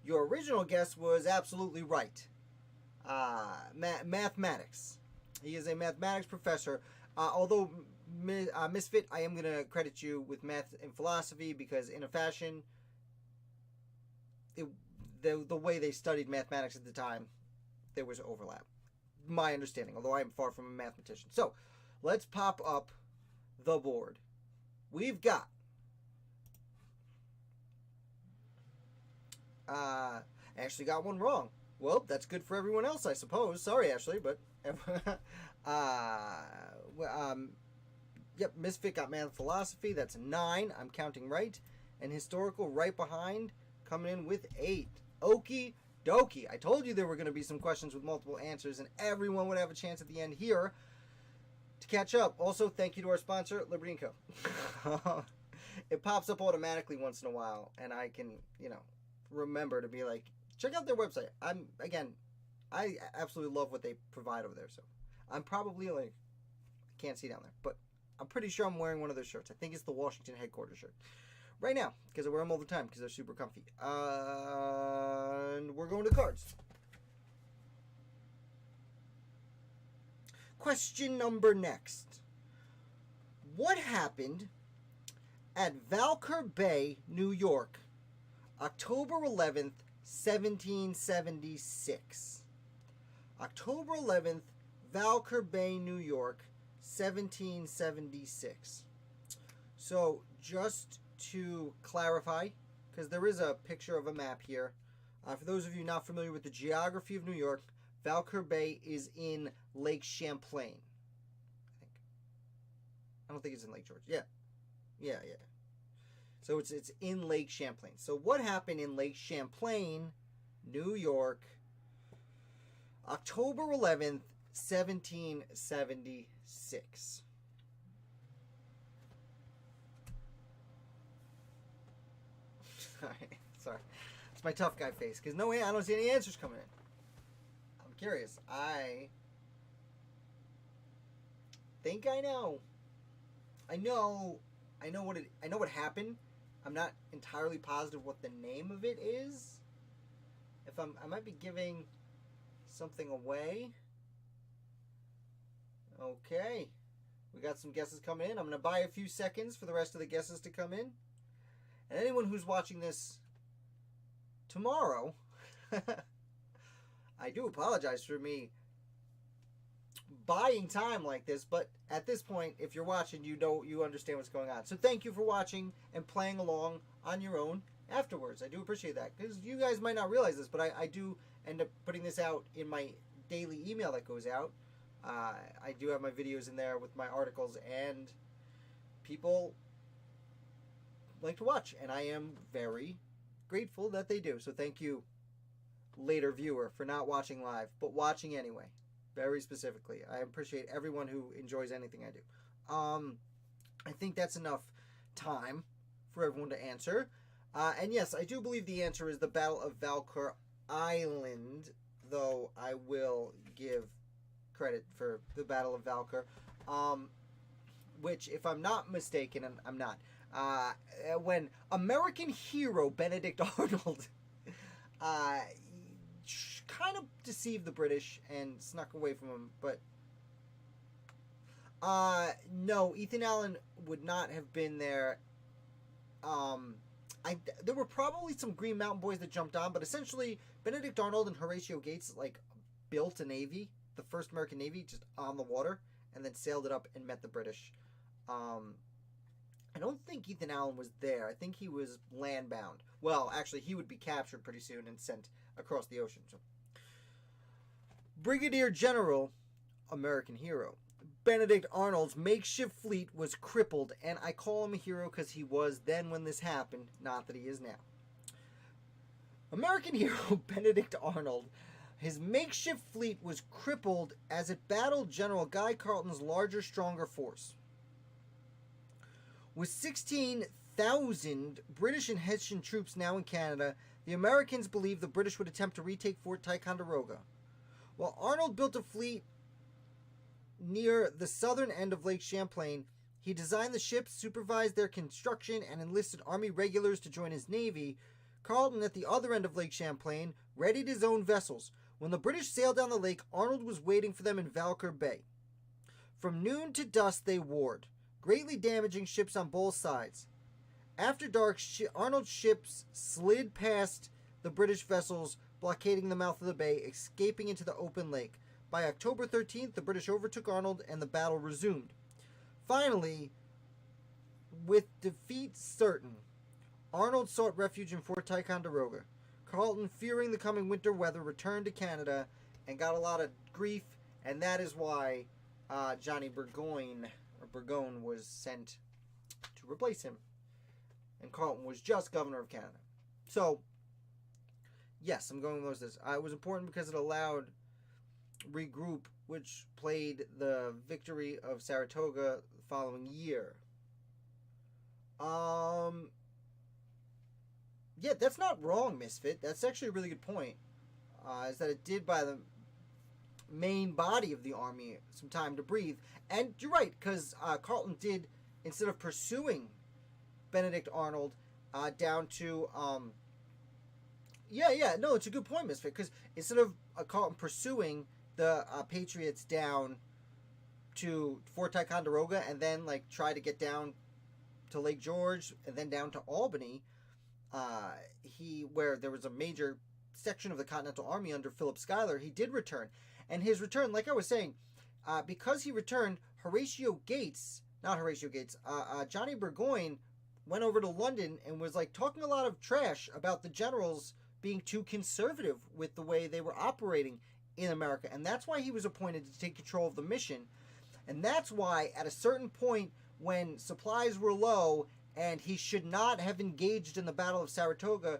your original guess was absolutely right. Mathematics. He is a mathematics professor. Although Misfit, I am going to credit you with math and philosophy because in a fashion, the way they studied mathematics at the time, there was overlap. My understanding, although I am far from a mathematician. So, let's pop up the board. We've got Ashley got one wrong. Well, that's good for everyone else, I suppose. Sorry, Ashley, but yep, Misfit got math and philosophy. That's 9. I'm counting right. And historical right behind, coming in with 8. Okie dokie. I told you there were going to be some questions with multiple answers, and everyone would have a chance at the end here to catch up. Also, thank you to our sponsor, Liberty & Co. It pops up automatically once in a while, and I can, remember to be like, check out their website. I absolutely love what they provide over there. So I'm probably like, I can't see down there, but I'm pretty sure I'm wearing one of their shirts. I think it's the Washington headquarters shirt right now because I wear them all the time because they're super comfy. And we're going to cards. Question number next. What happened At Valker Bay, New York, October 11th, 1776. October 11th, Valker Bay, New York, 1776. So, just to clarify, because there is a picture of a map here, for those of you not familiar with the geography of New York, Valker Bay is in Lake Champlain. I don't think it's in Lake George. Yeah. So it's in Lake Champlain. So what happened in Lake Champlain, New York, October 11th, 1776? All right, sorry. It's my tough guy face, because no way, I don't see any answers coming in. I'm curious. I think I know. I know what happened. I'm not entirely positive what the name of it is. I might be giving something away. Okay. We got some guesses coming in. I'm going to buy a few seconds for the rest of the guesses to come in. And anyone who's watching this tomorrow, I do apologize for me buying time like this, but at this point, if you're watching, you understand what's going on. So thank you for watching and playing along on your own afterwards. I do appreciate that, because you guys might not realize this, but I do end up putting this out in my daily email that goes out. I do have my videos in there with my articles, and people like to watch, and I am very grateful that they do. So thank you, later viewer, for not watching live, but watching anyway. Very specifically. I appreciate everyone who enjoys anything I do. I think that's enough time for everyone to answer. And yes, I do believe the answer is the Battle of Valker Island, though I will give credit for the Battle of Valker, which, if I'm not mistaken, and I'm not, when American hero Benedict Arnold kind of deceived the British and snuck away from them, but no, Ethan Allen would not have been there. There were probably some Green Mountain Boys that jumped on, but essentially Benedict Arnold and Horatio Gates built a navy, the first American Navy, just on the water, and then sailed it up and met the British. I don't think Ethan Allen was there. I think he was land-bound. Well, actually, he would be captured pretty soon and sent across the ocean. So, Brigadier General, American hero, Benedict Arnold's makeshift fleet was crippled, and I call him a hero because he was then when this happened, not that he is now. American hero Benedict Arnold, his makeshift fleet was crippled as it battled General Guy Carleton's larger, stronger force. With 16,000 British and Hessian troops now in Canada, the Americans believed the British would attempt to retake Fort Ticonderoga. While Arnold built a fleet near the southern end of Lake Champlain, he designed the ships, supervised their construction, and enlisted Army regulars to join his navy. Carleton, at the other end of Lake Champlain, readied his own vessels. When the British sailed down the lake, Arnold was waiting for them in Valker Bay. From noon to dusk they warred, greatly damaging ships on both sides. After dark, Arnold's ships slid past the British vessels, blockading the mouth of the bay, escaping into the open lake. By October 13th, the British overtook Arnold and the battle resumed. Finally, with defeat certain, Arnold sought refuge in Fort Ticonderoga. Carleton, fearing the coming winter weather, returned to Canada and got a lot of grief, and that is why Johnny Burgoyne was sent to replace him. And Carleton was just governor of Canada. So, yes, I'm going with this. It was important because it allowed regroup, which played the victory of Saratoga the following year. Yeah, that's not wrong, Misfit. That's actually a really good point. Is that it did buy the main body of the army some time to breathe. And you're right, because Carleton did, instead of pursuing Benedict Arnold down to... no, it's a good point, Misfit, because instead of Carleton pursuing the Patriots down to Fort Ticonderoga and then try to get down to Lake George and then down to Albany, where there was a major section of the Continental Army under Philip Schuyler, he did return. And his return, like I was saying, because he returned, Johnny Burgoyne went over to London and was like talking a lot of trash about the generals being too conservative with the way they were operating in America. And that's why he was appointed to take control of the mission. And that's why at a certain point when supplies were low and he should not have engaged in the Battle of Saratoga,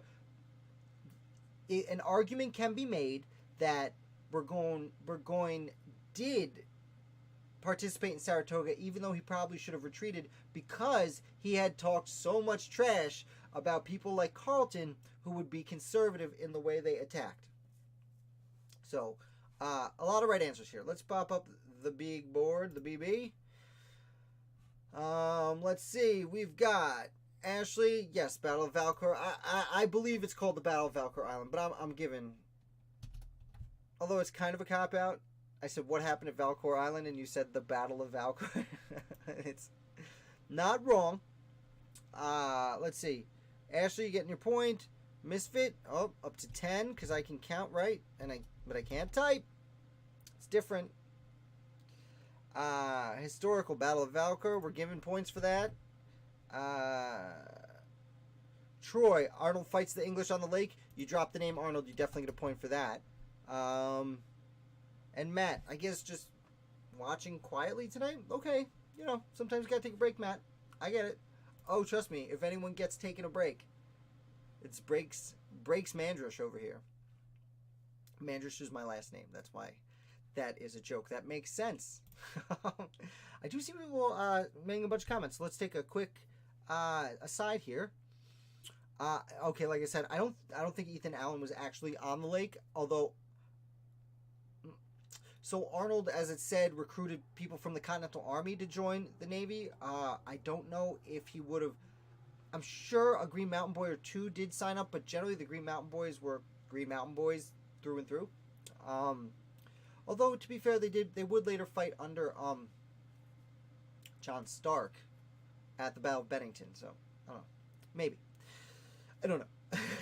an argument can be made that Burgoyne did participate in Saratoga, even though he probably should have retreated, because he had talked so much trash about people like Carleton, who would be conservative in the way they attacked. So, a lot of right answers here. Let's pop up the big board, the BB. Let's see. We've got Ashley. Yes, Battle of Valcour. I believe it's called the Battle of Valcour Island, but I'm giving. Although it's kind of a cop out. I said, what happened at Valcour Island? And you said the Battle of Valcour. It's not wrong. Let's see. Ashley, you getting your point. Misfit, up to 10, because I can count right, but I can't type. It's different. Historical Battle of Valcour, we're giving points for that. Troy, Arnold fights the English on the lake. You drop the name Arnold, you definitely get a point for that. And Matt, I guess just watching quietly tonight? Okay, sometimes you gotta take a break, Matt. I get it. Oh, trust me, if anyone gets taken a break, it's Breaks Mandrish over here. Mandrish is my last name. That's why that is a joke. That makes sense. I do see people making a bunch of comments. So let's take a quick aside here. Okay, like I said, I don't think Ethan Allen was actually on the lake, although. So Arnold, as it said, recruited people from the Continental Army to join the Navy. I don't know if he would have. I'm sure a Green Mountain Boy or two did sign up, but generally the Green Mountain Boys were Green Mountain Boys through and through. Although to be fair, they would later fight under John Stark at the Battle of Bennington. So I don't know, maybe. I don't know.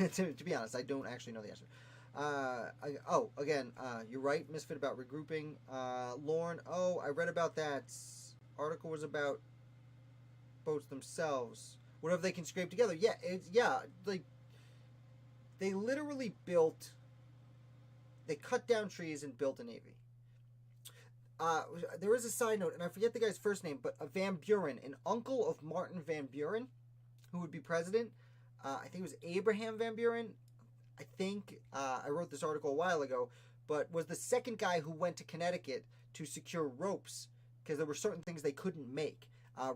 to be honest, I don't actually know the answer. Again, you're right, Misfit, about regrouping. Lauren, I read about that. Article was about boats themselves. Whatever they can scrape together. Yeah, they literally they cut down trees and built a navy. There is a side note, and I forget the guy's first name, but Van Buren, an uncle of Martin Van Buren, who would be president. I think it was Abraham Van Buren. I think I wrote this article a while ago, but was the second guy who went to Connecticut to secure ropes because there were certain things they couldn't make.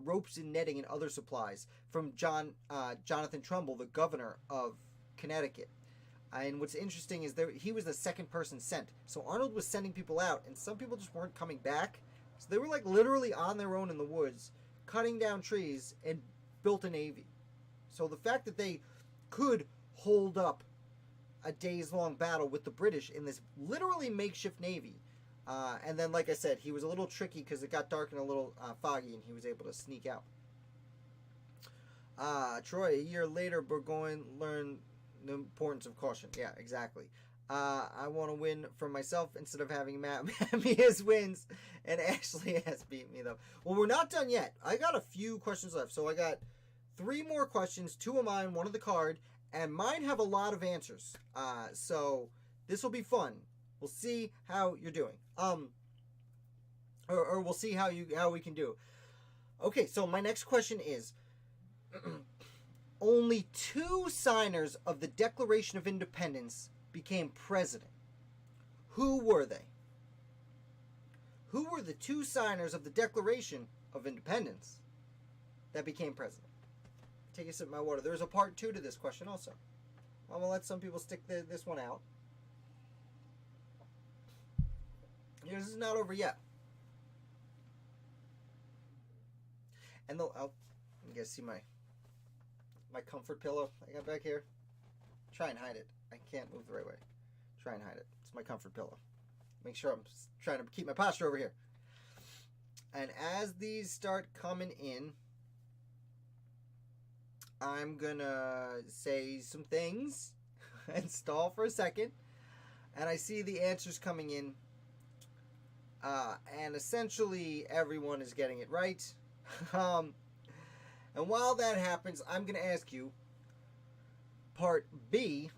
Ropes and netting and other supplies from Jonathan Trumbull, the governor of Connecticut. And what's interesting is he was the second person sent. So Arnold was sending people out, and some people just weren't coming back. So they were like literally on their own in the woods, cutting down trees, and built a navy. So the fact that they could hold up a days-long battle with the British in this literally makeshift navy. And then, like I said, he was a little tricky because it got dark and a little foggy, and he was able to sneak out. Troy, a year later, Burgoyne learned the importance of caution. Yeah, exactly. I want to win for myself instead of having Matt me as wins, and Ashley has beat me, though. Well, we're not done yet. I got a few questions left. So I got 3 more questions, 2 of mine, 1 of the card, and mine have a lot of answers. So this will be fun. We'll see how you're doing. Or we'll see how we can do. Okay, so my next question is only 2 signers of the Declaration of Independence became president. Who were they? Who were the 2 signers of the Declaration of Independence that became president? Take a sip of my water. There's a part 2 to this question also. I'm going to let some people stick this one out. This is not over yet. And you guys see my comfort pillow I got back here? Try and hide it. I can't move the right way. Try and hide it. It's my comfort pillow. Make sure I'm trying to keep my posture over here. And as these start coming in, I'm gonna say some things and stall for a second. And I see the answers coming in. And essentially everyone is getting it right. And while that happens, I'm gonna ask you, part B,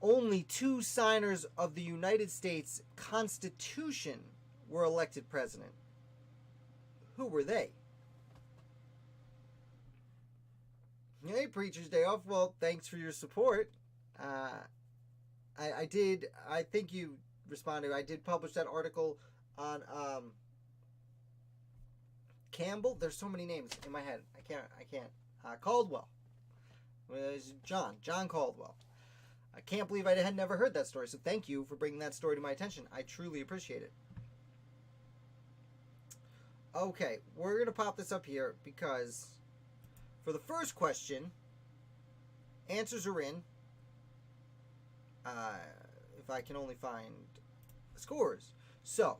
only 2 signers of the United States Constitution were elected president. Who were they? Hey, Preacher's Day Off. Well, thanks for your support. I think you responded. I did publish that article on Campbell. There's so many names in my head. I can't. Caldwell. It was John Caldwell. I can't believe I had never heard that story, so thank you for bringing that story to my attention. I truly appreciate it. Okay, we're going to pop this up here because for the first question, answers are in. If I can only find the scores. So,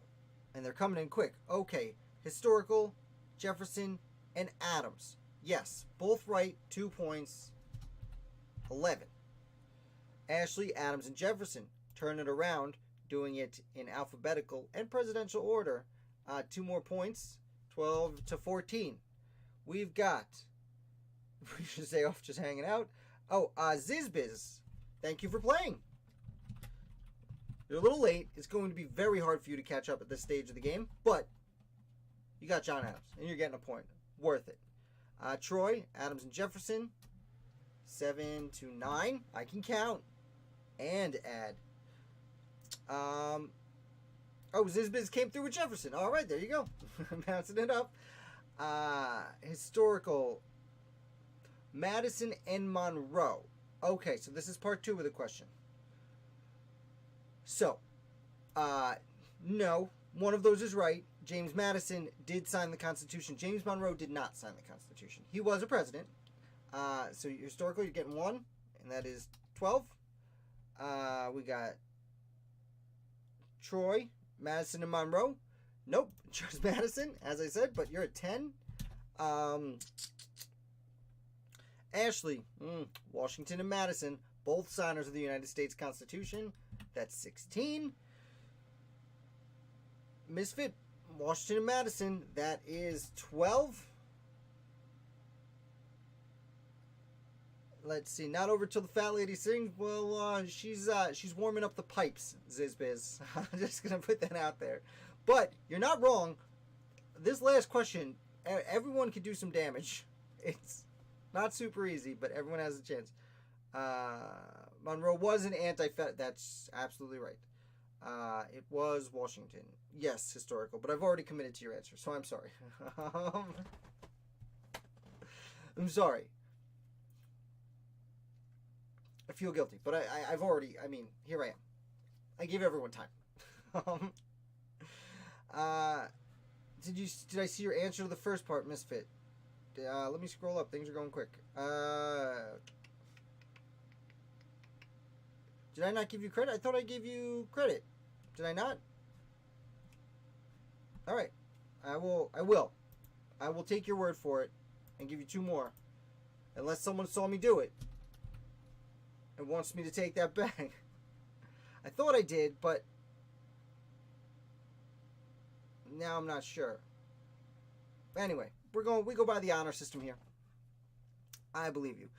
and they're coming in quick. Okay, historical, Jefferson, and Adams. Yes, both right, 2 points, 11. Ashley, Adams, and Jefferson. Turn it around, doing it in alphabetical and presidential order. 2 more points, 12 to 14. We've got, we should say off just hanging out. Oh, Zizbiz, thank you for playing. You're a little late. It's going to be very hard for you to catch up at this stage of the game, but you got John Adams, and you're getting a point. Worth it. Troy, Adams, and Jefferson, 7 to 9. I can count and add. Zizbiz came through with Jefferson. All right, there you go. Bouncing it up. Historical, Madison and Monroe. Okay, so this is part 2 of the question. So, no, one of those is right. James Madison did sign the Constitution. James Monroe did not sign the Constitution. He was a president. So historically, you're getting 1, and that is 12. We got Troy, Madison, and Monroe. Nope, just Madison, as I said, but you're at 10. Ashley, Washington, and Madison, both signers of the United States Constitution. That's 16. Misfit, Washington, and Madison, that is 12. Let's see, not over till the fat lady sings. Well, she's warming up the pipes, Zizbiz. I'm just going to put that out there. But you're not wrong. This last question, everyone can do some damage. It's not super easy, but everyone has a chance. Monroe was an anti-fat. That's absolutely right. It was Washington. Yes, historical. But I've already committed to your answer, so I'm sorry. I'm sorry. I feel guilty, but I've already, here I am. I gave everyone time. Did I see your answer to the first part, Misfit? Let me scroll up. Things are going quick. Did I not give you credit? I thought I gave you credit. Did I not? All right. I will. I will take your word for it and give you 2 more. Unless someone saw me do it and wants me to take that back. I thought I did, but now I'm not sure. Anyway, we go by the honor system here. I believe you.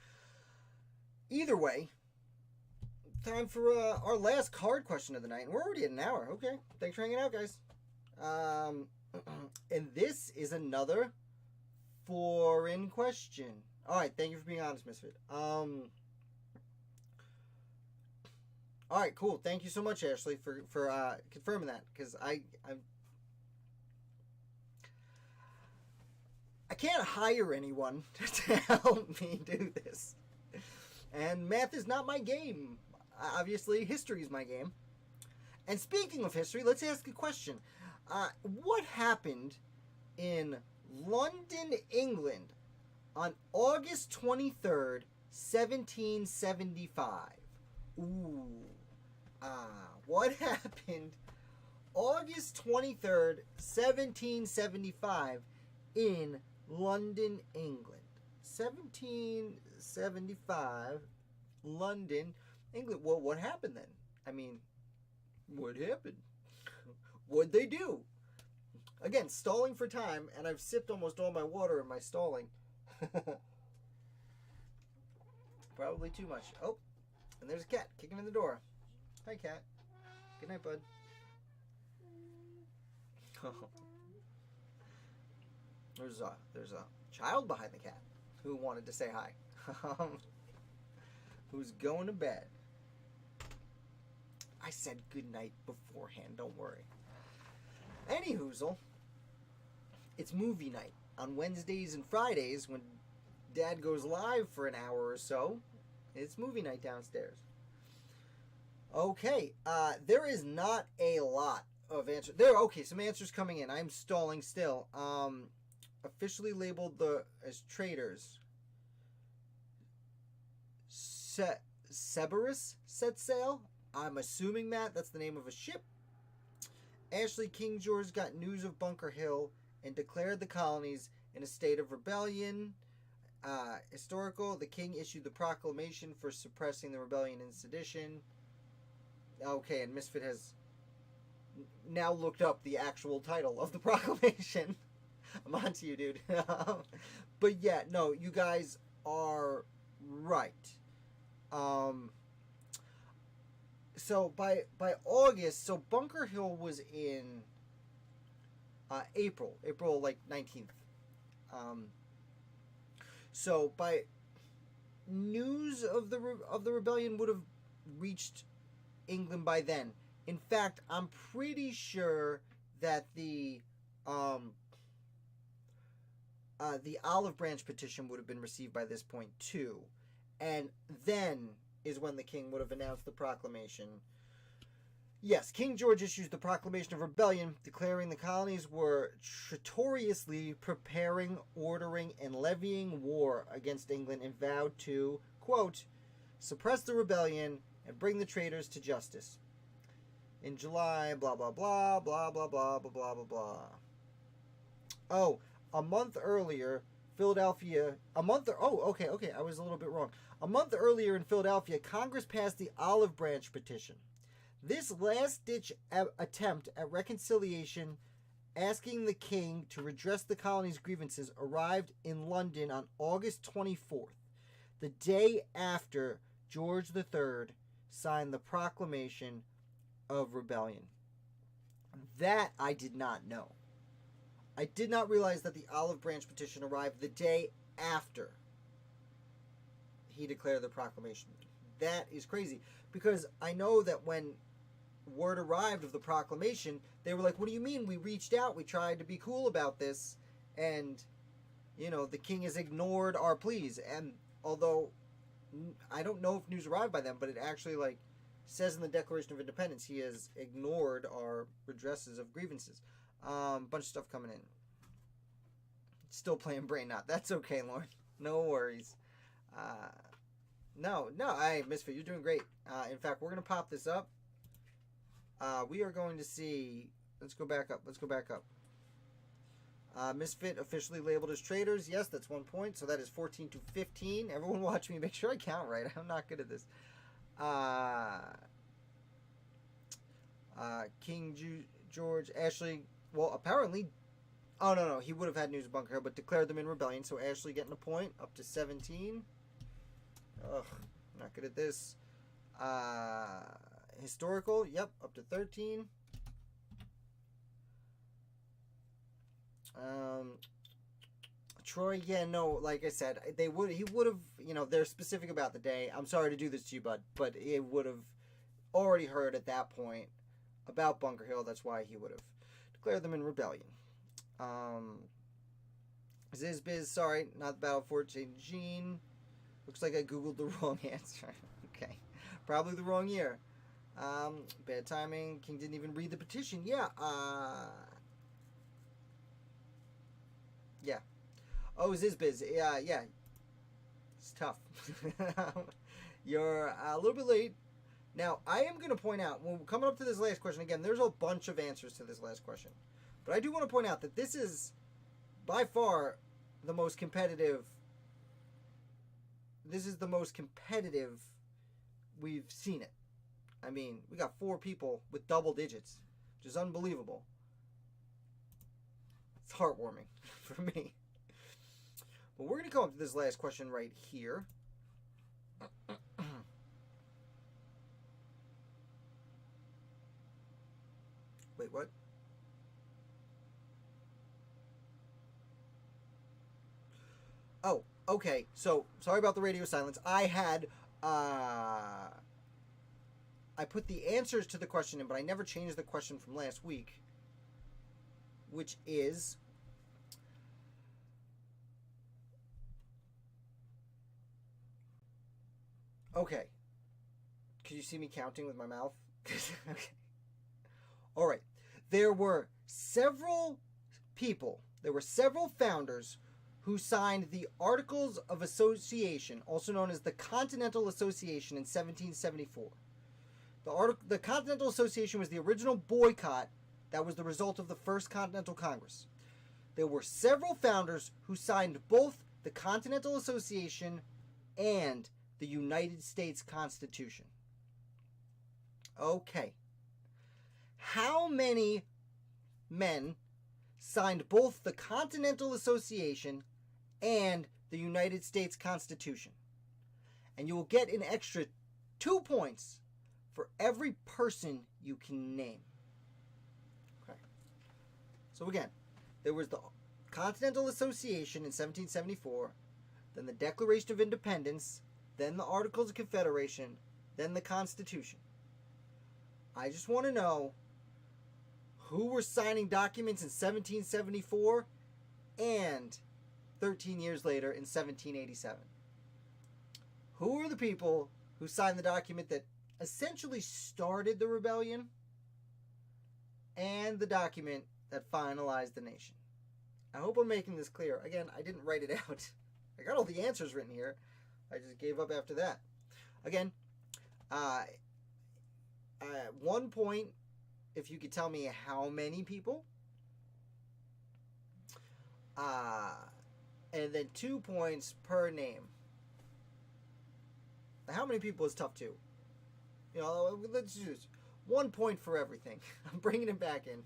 Either way, time for our last card question of the night. And we're already at an hour. Okay. Thanks for hanging out, guys. And this is another foreign question. All right. Thank you for being honest, Misfit. All right, cool. Thank you so much, Ashley, for confirming that, because I can't hire anyone to help me do this, and math is not my game. Obviously, history is my game. And speaking of history, let's ask a question. What happened in London, England, on August 23rd, 1775? Ooh. What happened August 23rd, 1775 in London, England? 1775, London, England. Well, what happened then? I mean, what happened? What'd they do? Again, stalling for time, and I've sipped almost all my water in my stalling. Probably too much. Oh, and there's a cat kicking in the door. Hi, cat. Good night, bud. There's a child behind the cat who wanted to say hi. Who's going to bed. I said good night beforehand, don't worry. Anyhoozle, it's movie night on Wednesdays and Fridays when Dad goes live for an hour or so. It's movie night downstairs. Okay, there is not a lot of answers. Okay, some answers coming in. I'm stalling still. Officially labeled as traitors. Cerberus set sail. I'm assuming, Matt, that's the name of a ship. Ashley, King George got news of Bunker Hill and declared the colonies in a state of rebellion. Historical, the king issued the proclamation for suppressing the rebellion and sedition. Okay, and Misfit has now looked up the actual title of the proclamation. I'm on to you, dude. But yeah, no, you guys are right. So by August, so Bunker Hill was in April like 19th. So by news of the rebellion would have reached England by then. In fact, I'm pretty sure that the olive branch petition would have been received by this point too, and then is when the king would have announced the proclamation. Yes, King George issues the proclamation of rebellion, declaring the colonies were traitorously preparing, ordering, and levying war against England, and vowed to, quote, suppress the rebellion and bring the traitors to justice. In July, blah, blah, blah, blah, blah, blah, blah, blah, blah, blah. Oh, a month earlier, Philadelphia, I was a little bit wrong. A month earlier in Philadelphia, Congress passed the Olive Branch Petition. This last-ditch attempt at reconciliation, asking the king to redress the colony's grievances, arrived in London on August 24th, the day after George III signed the Proclamation of Rebellion. That I did not know. I did not realize that the Olive Branch Petition arrived the day after he declared the proclamation. That is crazy, because I know that when word arrived of the proclamation, they were like, what do you mean? We reached out, we tried to be cool about this, and, the king has ignored our pleas. And although I don't know if news arrived by them, but it actually, says in the Declaration of Independence, he has ignored our redresses of grievances. Bunch of stuff coming in. Still playing Brain Knot. That's okay, Lauren. No worries. No, Misfit, you're doing great. In fact, we're going to pop this up. We are going to see... Let's go back up. Misfit officially labeled as traitors. Yes, that's 1 point. So that is 14 to 15. Everyone watch me. Make sure I count right. I'm not good at this. King George, Ashley... Well, apparently... Oh, no. He would have had news of Bunker Hill, but declared them in rebellion. So Ashley getting a point. Up to 17. Ugh. Not good at this. Historical. Yep. Up to 13. Troy, yeah, no, like I said, he would have, they're specific about the day. I'm sorry to do this to you, bud, but it would have already heard at that point about Bunker Hill. That's why he would have declared them in rebellion. Zizbiz, sorry, not the Battle of Fort St. Jean. Looks like I Googled the wrong answer. Okay. Probably the wrong year. Bad timing. King didn't even read the petition. Yeah, yeah. Oh, Zizbiz. Yeah. It's tough. You're a little bit late. Now, I am going to point out, when we're coming up to this last question, again, there's a bunch of answers to this last question. But I do want to point out that this is, by far, the most competitive this is the most competitive we've seen it. I mean, we got 4 people with double digits, which is unbelievable. It's heartwarming for me. But we're going to come up to this last question right here. Wait, what? Oh, okay. So, sorry about the radio silence. I put the answers to the question in, but I never changed the question from last week, which is, okay. Could you see me counting with my mouth? Okay. All right. There were several founders who signed the Articles of Association, also known as the Continental Association, in 1774. The Continental Association was the original boycott that was the result of the First Continental Congress. There were several founders who signed both the Continental Association and the United States Constitution. Okay. How many men signed both the Continental Association and the United States Constitution? And you will get an extra 2 points for every person you can name. Okay. So again, there was the Continental Association in 1774, then the Declaration of Independence, then the Articles of Confederation, then the Constitution. I just want to know who were signing documents in 1774 and 13 years later in 1787. Who are the people who signed the document that essentially started the rebellion and the document that finalized the nation? I hope I'm making this clear. Again, I didn't write it out. I got all the answers written here. I just gave up after that. Again, 1 point if you could tell me how many people. And then 2 points per name. How many people is tough too. You know, let's use 1 point for everything. I'm bringing it back in.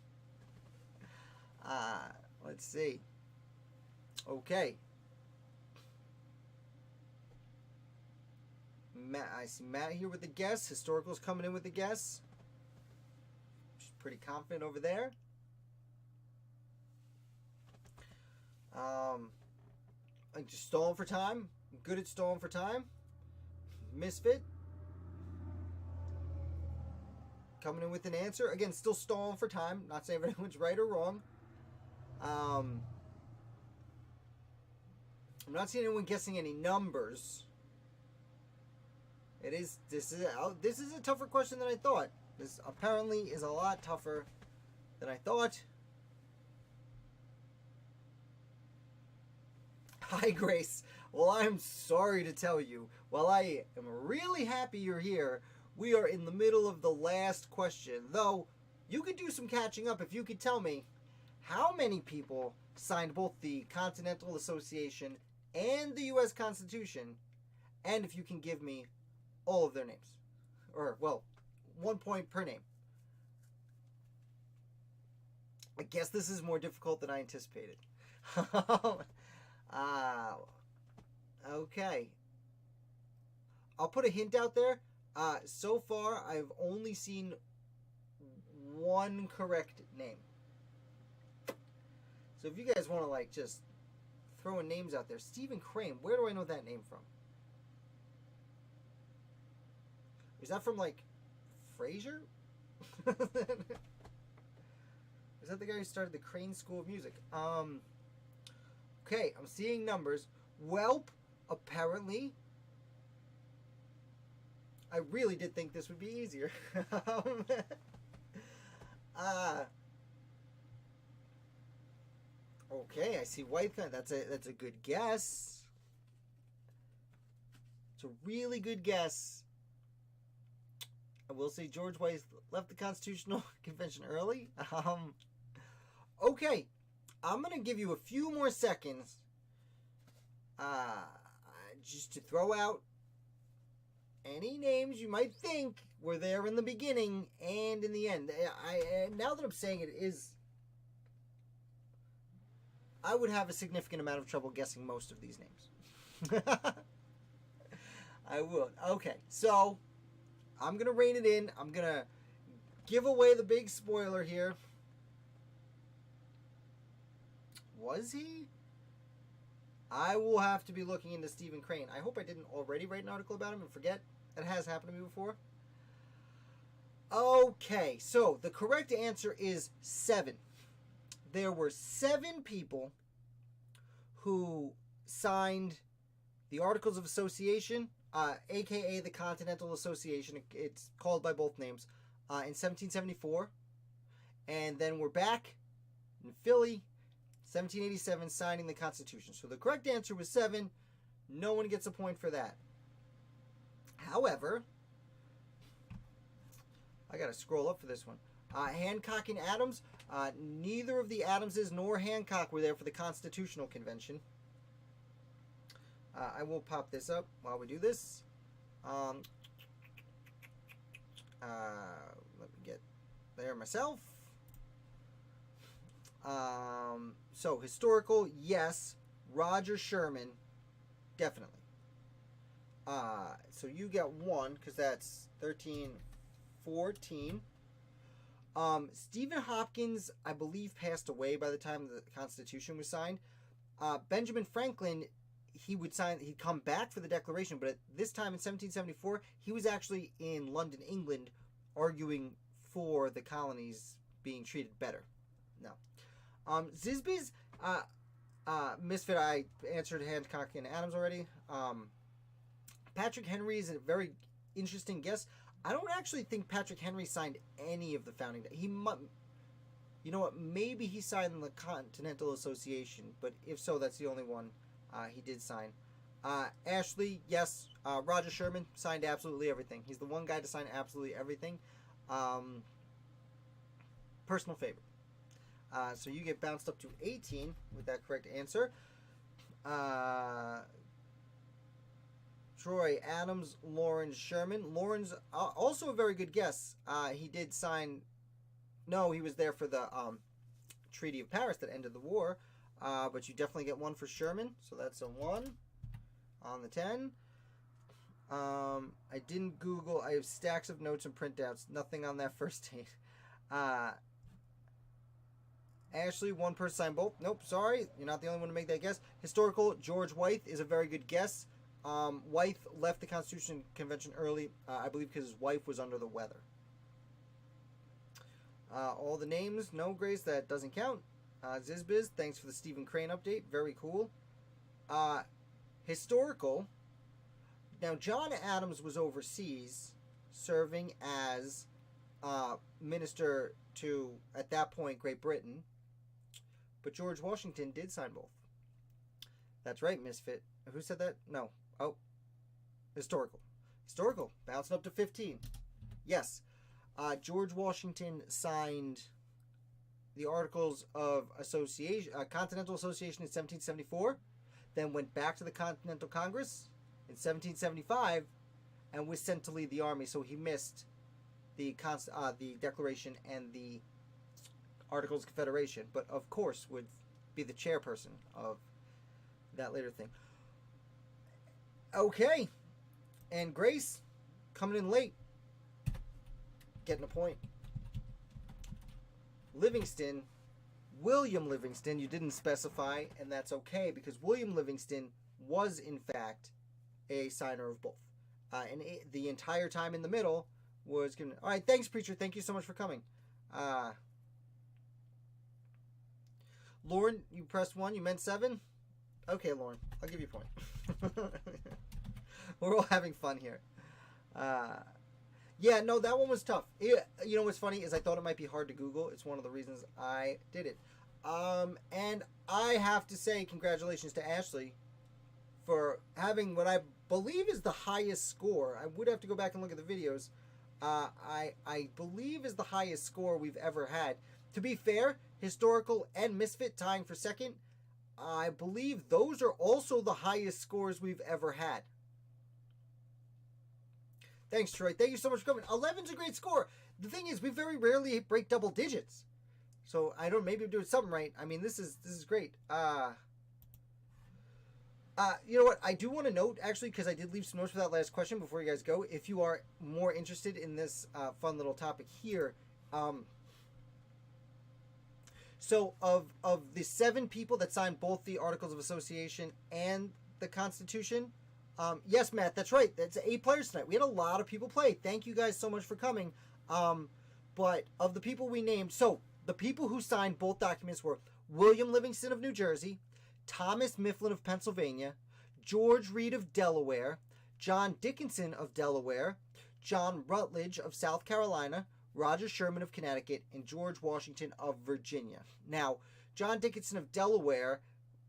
Let's see. Okay. Matt, I see Matt here with the guess. Historical's coming in with the guess. She's pretty confident over there. I'm just stalling for time. I'm good at stalling for time. Misfit. Coming in with an answer. Again, still stalling for time. Not saying if anyone's right or wrong. I'm not seeing anyone guessing any numbers. This is a tougher question than I thought. This apparently is a lot tougher than I thought. Hi, Grace. Well, I'm sorry to tell you, while I am really happy you're here, we are in the middle of the last question. Though, you could do some catching up if you could tell me how many people signed both the Continental Association and the U.S. Constitution, and if you can give me all of their names. Or, well, 1 point per name. I guess this is more difficult than I anticipated. Okay. I'll put a hint out there. So far, I've only seen one correct name. So if you guys want to, like, just throw in names out there. Stephen Crane, where do I know that name from? Is that from, like, Frasier? Is that the guy who started the Crane School of Music? Okay, I'm seeing numbers. Welp, apparently. I really did think this would be easier. Okay, I see White. That's a good guess. It's a really good guess. I will say George White left the Constitutional Convention early. Okay, I'm gonna give you a few more seconds. just to throw out any names you might think were there in the beginning and in the end. Now that I'm saying it is, I would have a significant amount of trouble guessing most of these names. I would. Okay, so I'm going to rein it in. I'm going to give away the big spoiler here. Was he? I will have to be looking into Stephen Crane. I hope I didn't already write an article about him and forget. That has happened to me before. Okay, so the correct answer is 7. There were 7 people who signed the Articles of Association, aka the Continental Association. It's called by both names, in 1774. And then we're back in Philly, 1787, signing the Constitution. So the correct answer was 7. No one gets a point for that. However, I got to scroll up for this one. Hancock and Adams. Neither of the Adamses nor Hancock were there for the Constitutional Convention. I will pop this up while we do this. Let me get there myself. So, historical, yes. Roger Sherman, definitely. So you get 1, because that's 13, 14. Stephen Hopkins, I believe, passed away by the time the Constitution was signed. Benjamin Franklin, he'd come back for the Declaration, but at this time in 1774, he was actually in London, England, arguing for the colonies being treated better. No. Zisby's, Misfit, I answered Hancock and Adams already. Patrick Henry is a very interesting guess. I don't actually think Patrick Henry signed any of the founding. He might, you know what? Maybe he signed the Continental Association, but if so, that's the only one he did sign. Ashley, yes. Roger Sherman signed absolutely everything. He's the one guy to sign absolutely everything. Personal favorite. So you get bounced up to 18 with that correct answer. Troy, Adams, Lawrence, Sherman. Lawrence, also a very good guess. He did sign... No, he was there for the Treaty of Paris that ended the war. But you definitely get 1 for Sherman. So that's a 1 on the 10. I didn't Google. I have stacks of notes and printouts. Nothing on that first date. Ashley, 1 person signed both. Nope, sorry. You're not the only one to make that guess. Historical, George Wythe is a very good guess. Wythe left the Constitution Convention early, I believe because his wife was under the weather. All the names, no, Grace, that doesn't count. Zizbiz, thanks for the Stephen Crane update. Very cool. Historical. Now, John Adams was overseas serving as minister to, at that point, Great Britain. But George Washington did sign both. That's right, Misfit. Who said that? No. Oh. Historical. Historical. Bouncing up to 15. Yes. George Washington signed the Articles of Association, Continental Association in 1774, then went back to the Continental Congress in 1775, and was sent to lead the army, so he missed the Declaration and the Articles of Confederation, but of course would be the chairperson of that later thing. Okay, and Grace, coming in late, getting a point. Livingston, William Livingston, you didn't specify, and that's okay, because William Livingston was, in fact, a signer of both. And the entire time in the middle was going to... All right, thanks, Preacher. Thank you so much for coming. Lauren, you pressed 1. You meant 7? Okay, Lauren. I'll give you a point. We're all having fun here. Yeah, no, that one was tough. You know what's funny is I thought it might be hard to Google. It's one of the reasons I did it. And I have to say congratulations to Ashley for having what I believe is the highest score. I would have to go back and look at the videos. I believe is the highest score we've ever had. To be fair, Historical and Misfit tying for second. I believe those are also the highest scores we've ever had. Thanks, Troy. Thank you so much for coming. 11's a great score. The thing is, we very rarely break double digits. So, I don't, maybe I'm doing something right. I mean, this is great. You know what? I do want to note, actually, because I did leave some notes for that last question before you guys go. If you are more interested in this fun little topic here, so of the 7 people that signed both the Articles of Association and the Constitution, yes, Matt, that's right. That's 8 players tonight. We had a lot of people play. Thank you guys so much for coming. But of the people we named, so the people who signed both documents were William Livingston of New Jersey, Thomas Mifflin of Pennsylvania, George Reed of Delaware, John Dickinson of Delaware, John Rutledge of South Carolina, Roger Sherman of Connecticut, and George Washington of Virginia. Now, John Dickinson of Delaware,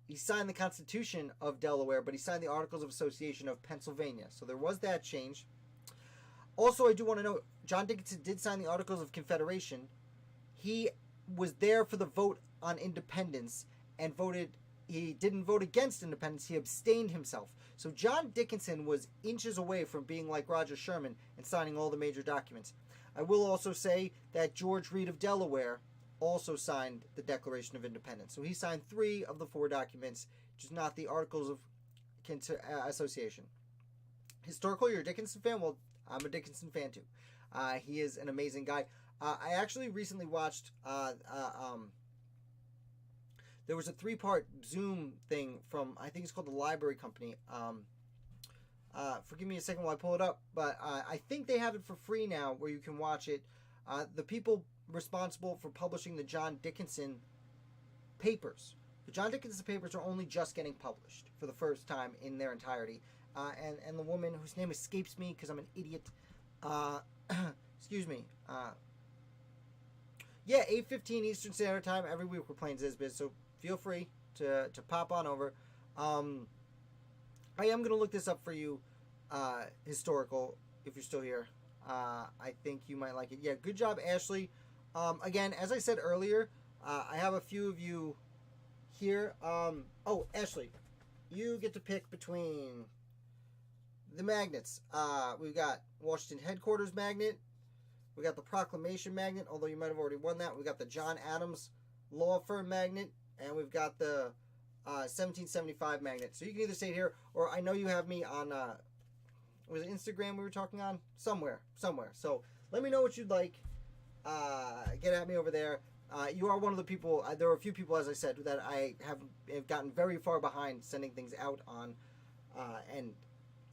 he signed the Constitution of Delaware, but he signed the Articles of Association of Pennsylvania. So there was that change. Also, I do want to note, John Dickinson did sign the Articles of Confederation. He was there for the vote on independence and voted. He didn't vote against independence. He abstained himself. So John Dickinson was inches away from being like Roger Sherman and signing all the major documents. I will also say that George Reed of Delaware also signed the Declaration of Independence. So he signed 3 of the 4 documents, just not the Articles of Association. Historical, you're a Dickinson fan? Well, I'm a Dickinson fan too. He is an amazing guy. I actually recently watched... there was a 3-part Zoom thing from, I think it's called the Library Company. Forgive me a second while I pull it up, but I think they have it for free now where you can watch it. The people responsible for publishing the John Dickinson papers. The John Dickinson papers are only just getting published for the first time in their entirety. And the woman whose name escapes me because I'm an idiot. Excuse me. Yeah, 8:15 Eastern Standard Time. Every week we're playing Zizbiz, so feel free to pop on over. I am going to look this up for you, historical, if you're still here. I think you might like it. Yeah, good job, Ashley. Again, as I said earlier, I have a few of you here. Oh, Ashley, you get to pick between the magnets. We've got Washington Headquarters magnet. We got the Proclamation magnet, although you might have already won that. We got the John Adams Law Firm magnet, and we've got the 1775 magnet. So you can either say it here, or I know you have me on, was it Instagram we were talking on? Somewhere. So let me know what you'd like. Get at me over there. You are one of the people, there are a few people, as I said, that I have gotten very far behind sending things out on, and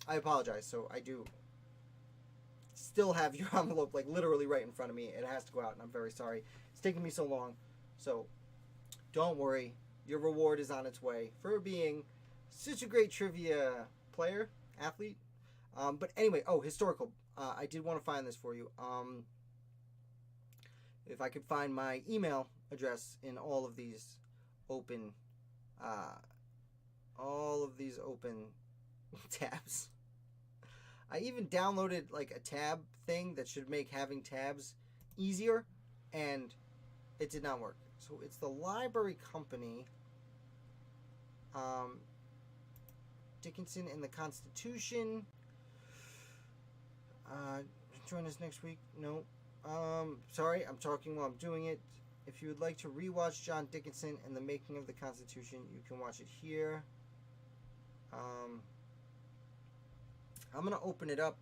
I apologize. So I do still have your envelope like literally right in front of me. It has to go out, and I'm very sorry. It's taking me so long. So don't worry. Your reward is on its way for being such a great trivia player, athlete. But anyway, historical. I did want to find this for you. If I could find my email address in all of these open tabs. I even downloaded like a tab thing that should make having tabs easier, and it did not work. So it's the Library Company, Dickinson and the Constitution. Join us next week. No. Sorry, I'm talking while I'm doing it. If you would like to rewatch John Dickinson and the Making of the Constitution, you can watch it here. I'm going to open it up.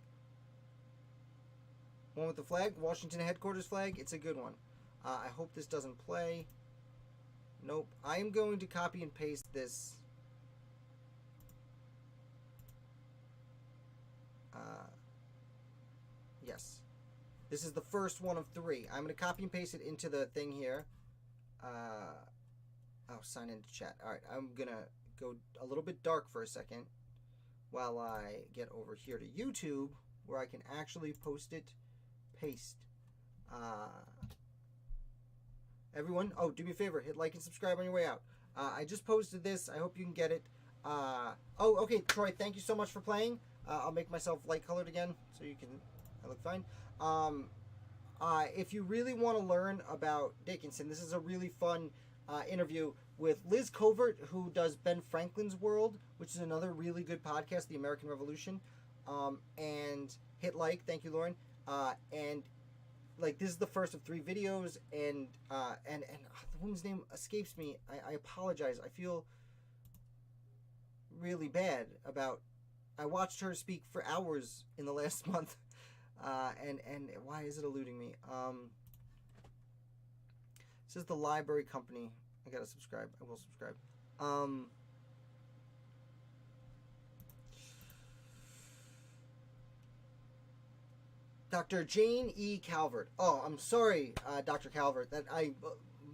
One with the flag, Washington Headquarters flag. It's a good one. I hope this doesn't play. Nope. I am going to copy and paste this. Yes. This is the first one of 3. I'm going to copy and paste it into the thing here. Sign into chat. Alright, I'm going to go a little bit dark for a second while I get over here to YouTube where I can actually post it, paste. Everyone, do me a favor, hit like and subscribe on your way out. I just posted this. I hope you can get it. Okay, Troy, thank you so much for playing. I'll make myself light colored again so you can, I look fine. If you really want to learn about Dickinson, this is a really fun interview with Liz Covert, who does Ben Franklin's World, which is another really good podcast, The American Revolution. And hit like, thank you, Lauren. And like this is the first of 3 videos, and the woman's name escapes me. I apologize. I feel really bad about. I watched her speak for hours in the last month, and why is it eluding me? This is the Library Company. I gotta subscribe. I will subscribe. Dr. Jane E. Calvert. Oh, I'm sorry, Dr. Calvert, that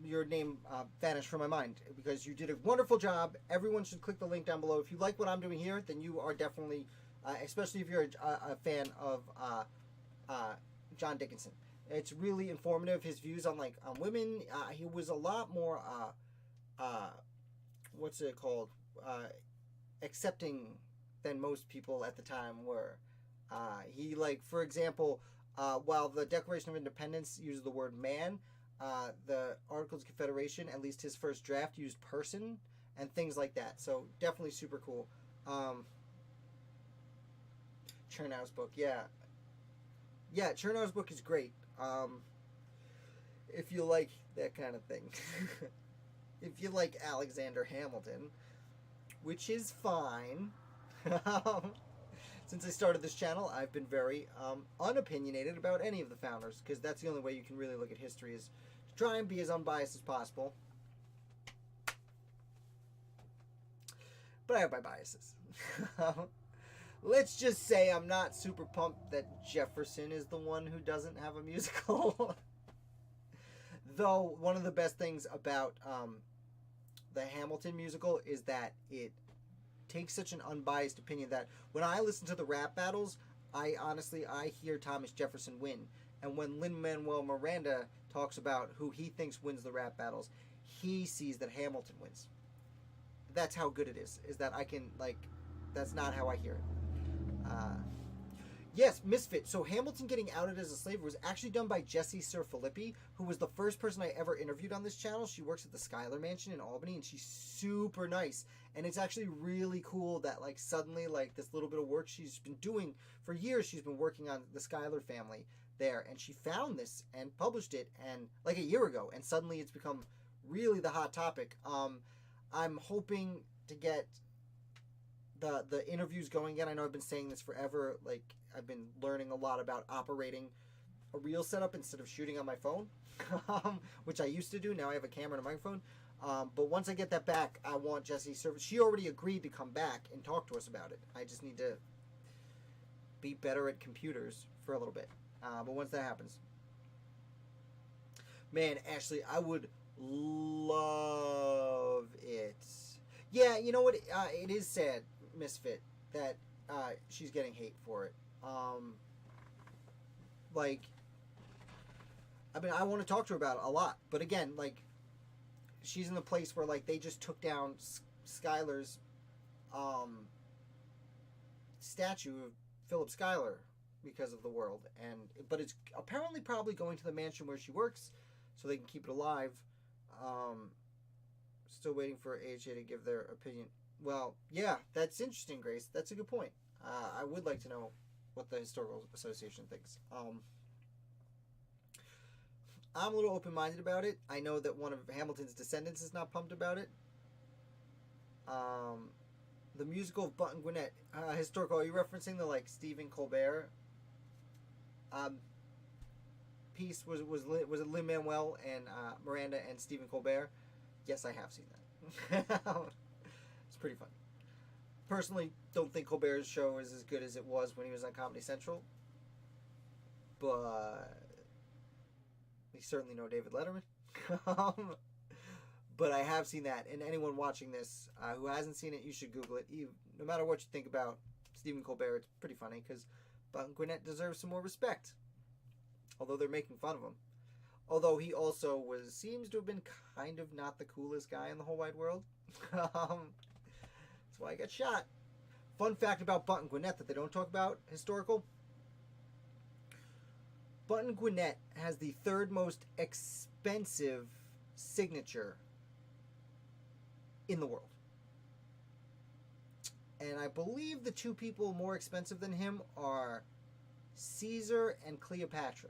your name vanished from my mind, because you did a wonderful job. Everyone should click the link down below. If you like what I'm doing here, then you are definitely, especially if you're a fan of John Dickinson. It's really informative. His views on on women. He was a lot more what's it called? Accepting than most people at the time were. He, for example, while the Declaration of Independence uses the word man, the Articles of Confederation, at least his first draft, used person and things like that. So definitely super cool. Chernow's book, yeah. Yeah, Chernow's book is great. If you like that kind of thing. If you like Alexander Hamilton, which is fine. Since I started this channel, I've been very unopinionated about any of the founders, because that's the only way you can really look at history, is to try and be as unbiased as possible. But I have my biases. Let's just say I'm not super pumped that Jefferson is the one who doesn't have a musical. Though, one of the best things about the Hamilton musical is that it takes such an unbiased opinion that when I listen to the rap battles, I hear Thomas Jefferson win. And when Lin-Manuel Miranda talks about who he thinks wins the rap battles, he sees that Hamilton wins. That's how good it is that I can, that's not how I hear it. Yes, Misfit. So Hamilton getting outed as a slave was actually done by Jessie Sir Philippi, who was the first person I ever interviewed on this channel. She works at the Schuyler Mansion in Albany, and she's super nice. And it's actually really cool that, suddenly, this little bit of work she's been doing for years, she's been working on the Schuyler family there, and she found this and published it, and a year ago, and suddenly it's become really the hot topic. I'm hoping to get the interviews going again. I know I've been saying this forever. I've been learning a lot about operating a reel setup instead of shooting on my phone, which I used to do. Now I have a camera and a microphone. But once I get that back, I want Jessie's service. She already agreed to come back and talk to us about it. I just need to be better at computers for a little bit. But once that happens, man, Ashley, I would love it. Yeah, you know what? It is sad, Misfit, that she's getting hate for it. I want to talk to her about it a lot, but again, she's in the place where they just took down Schuyler's statue of Philip Schuyler because of the world, but it's apparently probably going to the mansion where she works, so they can keep it alive. Still waiting for AHA to give their opinion. Well, yeah, that's interesting, Grace. That's a good point. I would like to know what the Historical Association thinks. I'm a little open-minded about it. I know that one of Hamilton's descendants is not pumped about it. The musical of Butt and Gwinnett. Historical, are you referencing the, Stephen Colbert piece? Was it Lin-Manuel and Miranda and Stephen Colbert? Yes, I have seen that. It's pretty fun. Personally, don't think Colbert's show is as good as it was when he was on Comedy Central. But we certainly know David Letterman. But I have seen that, and anyone watching this who hasn't seen it, you should Google it. No matter what you think about Stephen Colbert, it's pretty funny, because Butt and Gwinnett deserves some more respect. Although they're making fun of him. Although he also seems to have been kind of not the coolest guy in the whole wide world. That's why he got shot. Fun fact about Butt and Gwinnett that they don't talk about, historical. Butt and Gwinnett has the third most expensive signature in the world. And I believe the two people more expensive than him are Caesar and Cleopatra.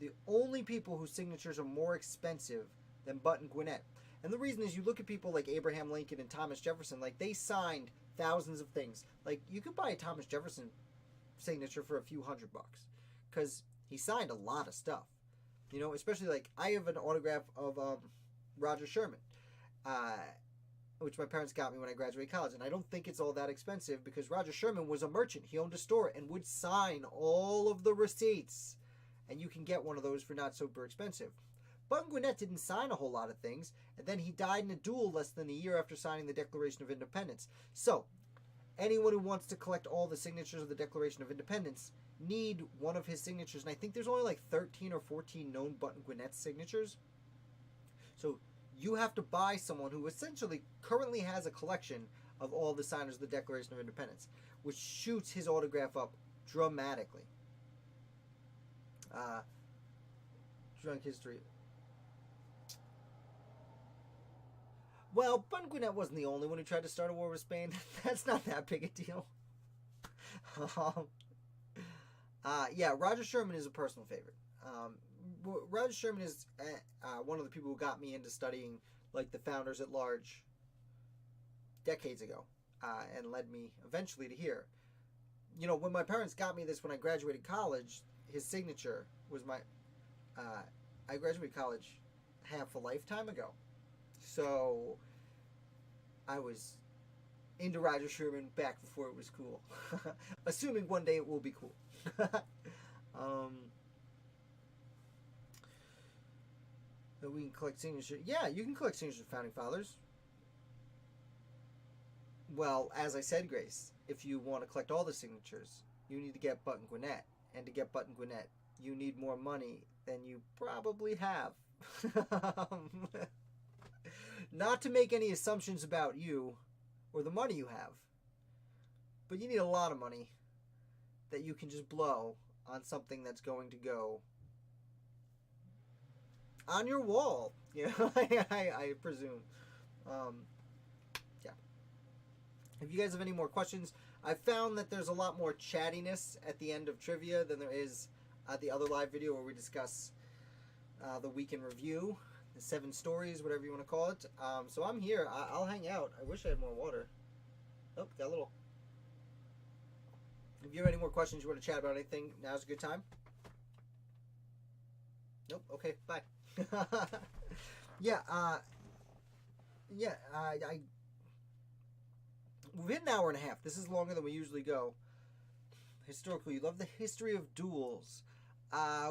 The only people whose signatures are more expensive than Butt and Gwinnett. And the reason is, you look at people like Abraham Lincoln and Thomas Jefferson, like, they signed thousands of things. Like, you could buy a Thomas Jefferson signature for a few $100 because he signed a lot of stuff. You know, especially, like, I have an autograph of Roger Sherman, which my parents got me when I graduated college, and I don't think it's all that expensive because Roger Sherman was a merchant. He owned a store and would sign all of the receipts, and you can get one of those for not super expensive. Butt and Gwinnett didn't sign a whole lot of things, and then he died in a duel less than a year after signing the Declaration of Independence. So, anyone who wants to collect all the signatures of the Declaration of Independence need one of his signatures, and I think there's only like 13 or 14 known Butt and Gwinnett signatures. So, you have to buy someone who essentially currently has a collection of all the signers of the Declaration of Independence, which shoots his autograph up dramatically. Drunk history. Well, Butt and Gwinnett wasn't the only one who tried to start a war with Spain. That's not that big a deal. Yeah, Roger Sherman is a personal favorite. Roger Sherman is one of the people who got me into studying, like, the founders at large decades ago, and led me eventually to here. You know, when my parents got me this when I graduated college, his signature was my... I graduated college half a lifetime ago. So, I was into Roger Sherman back before it was cool. Assuming one day it will be cool. That we can collect signatures. Yeah, you can collect signatures of Founding Fathers. Well, as I said, Grace, if you want to collect all the signatures, you need to get Butt and Gwinnett. And to get Butt and Gwinnett, you need more money than you probably have. Not to make any assumptions about you or the money you have, but you need a lot of money that you can just blow on something that's going to go on your wall. You know, I presume. Yeah. If you guys have any more questions, I found that there's a lot more chattiness at the end of trivia than there is at the other live video where we discuss the week in review, the 7 stories, whatever you want to call it. So I'm here. I'll hang out. I wish I had more water. Oh, got a little. If you have any more questions, you want to chat about anything, now's a good time. Nope. Okay. Bye. Yeah. We've hit an hour and a half. This is longer than we usually go. Historically, you love the history of duels. I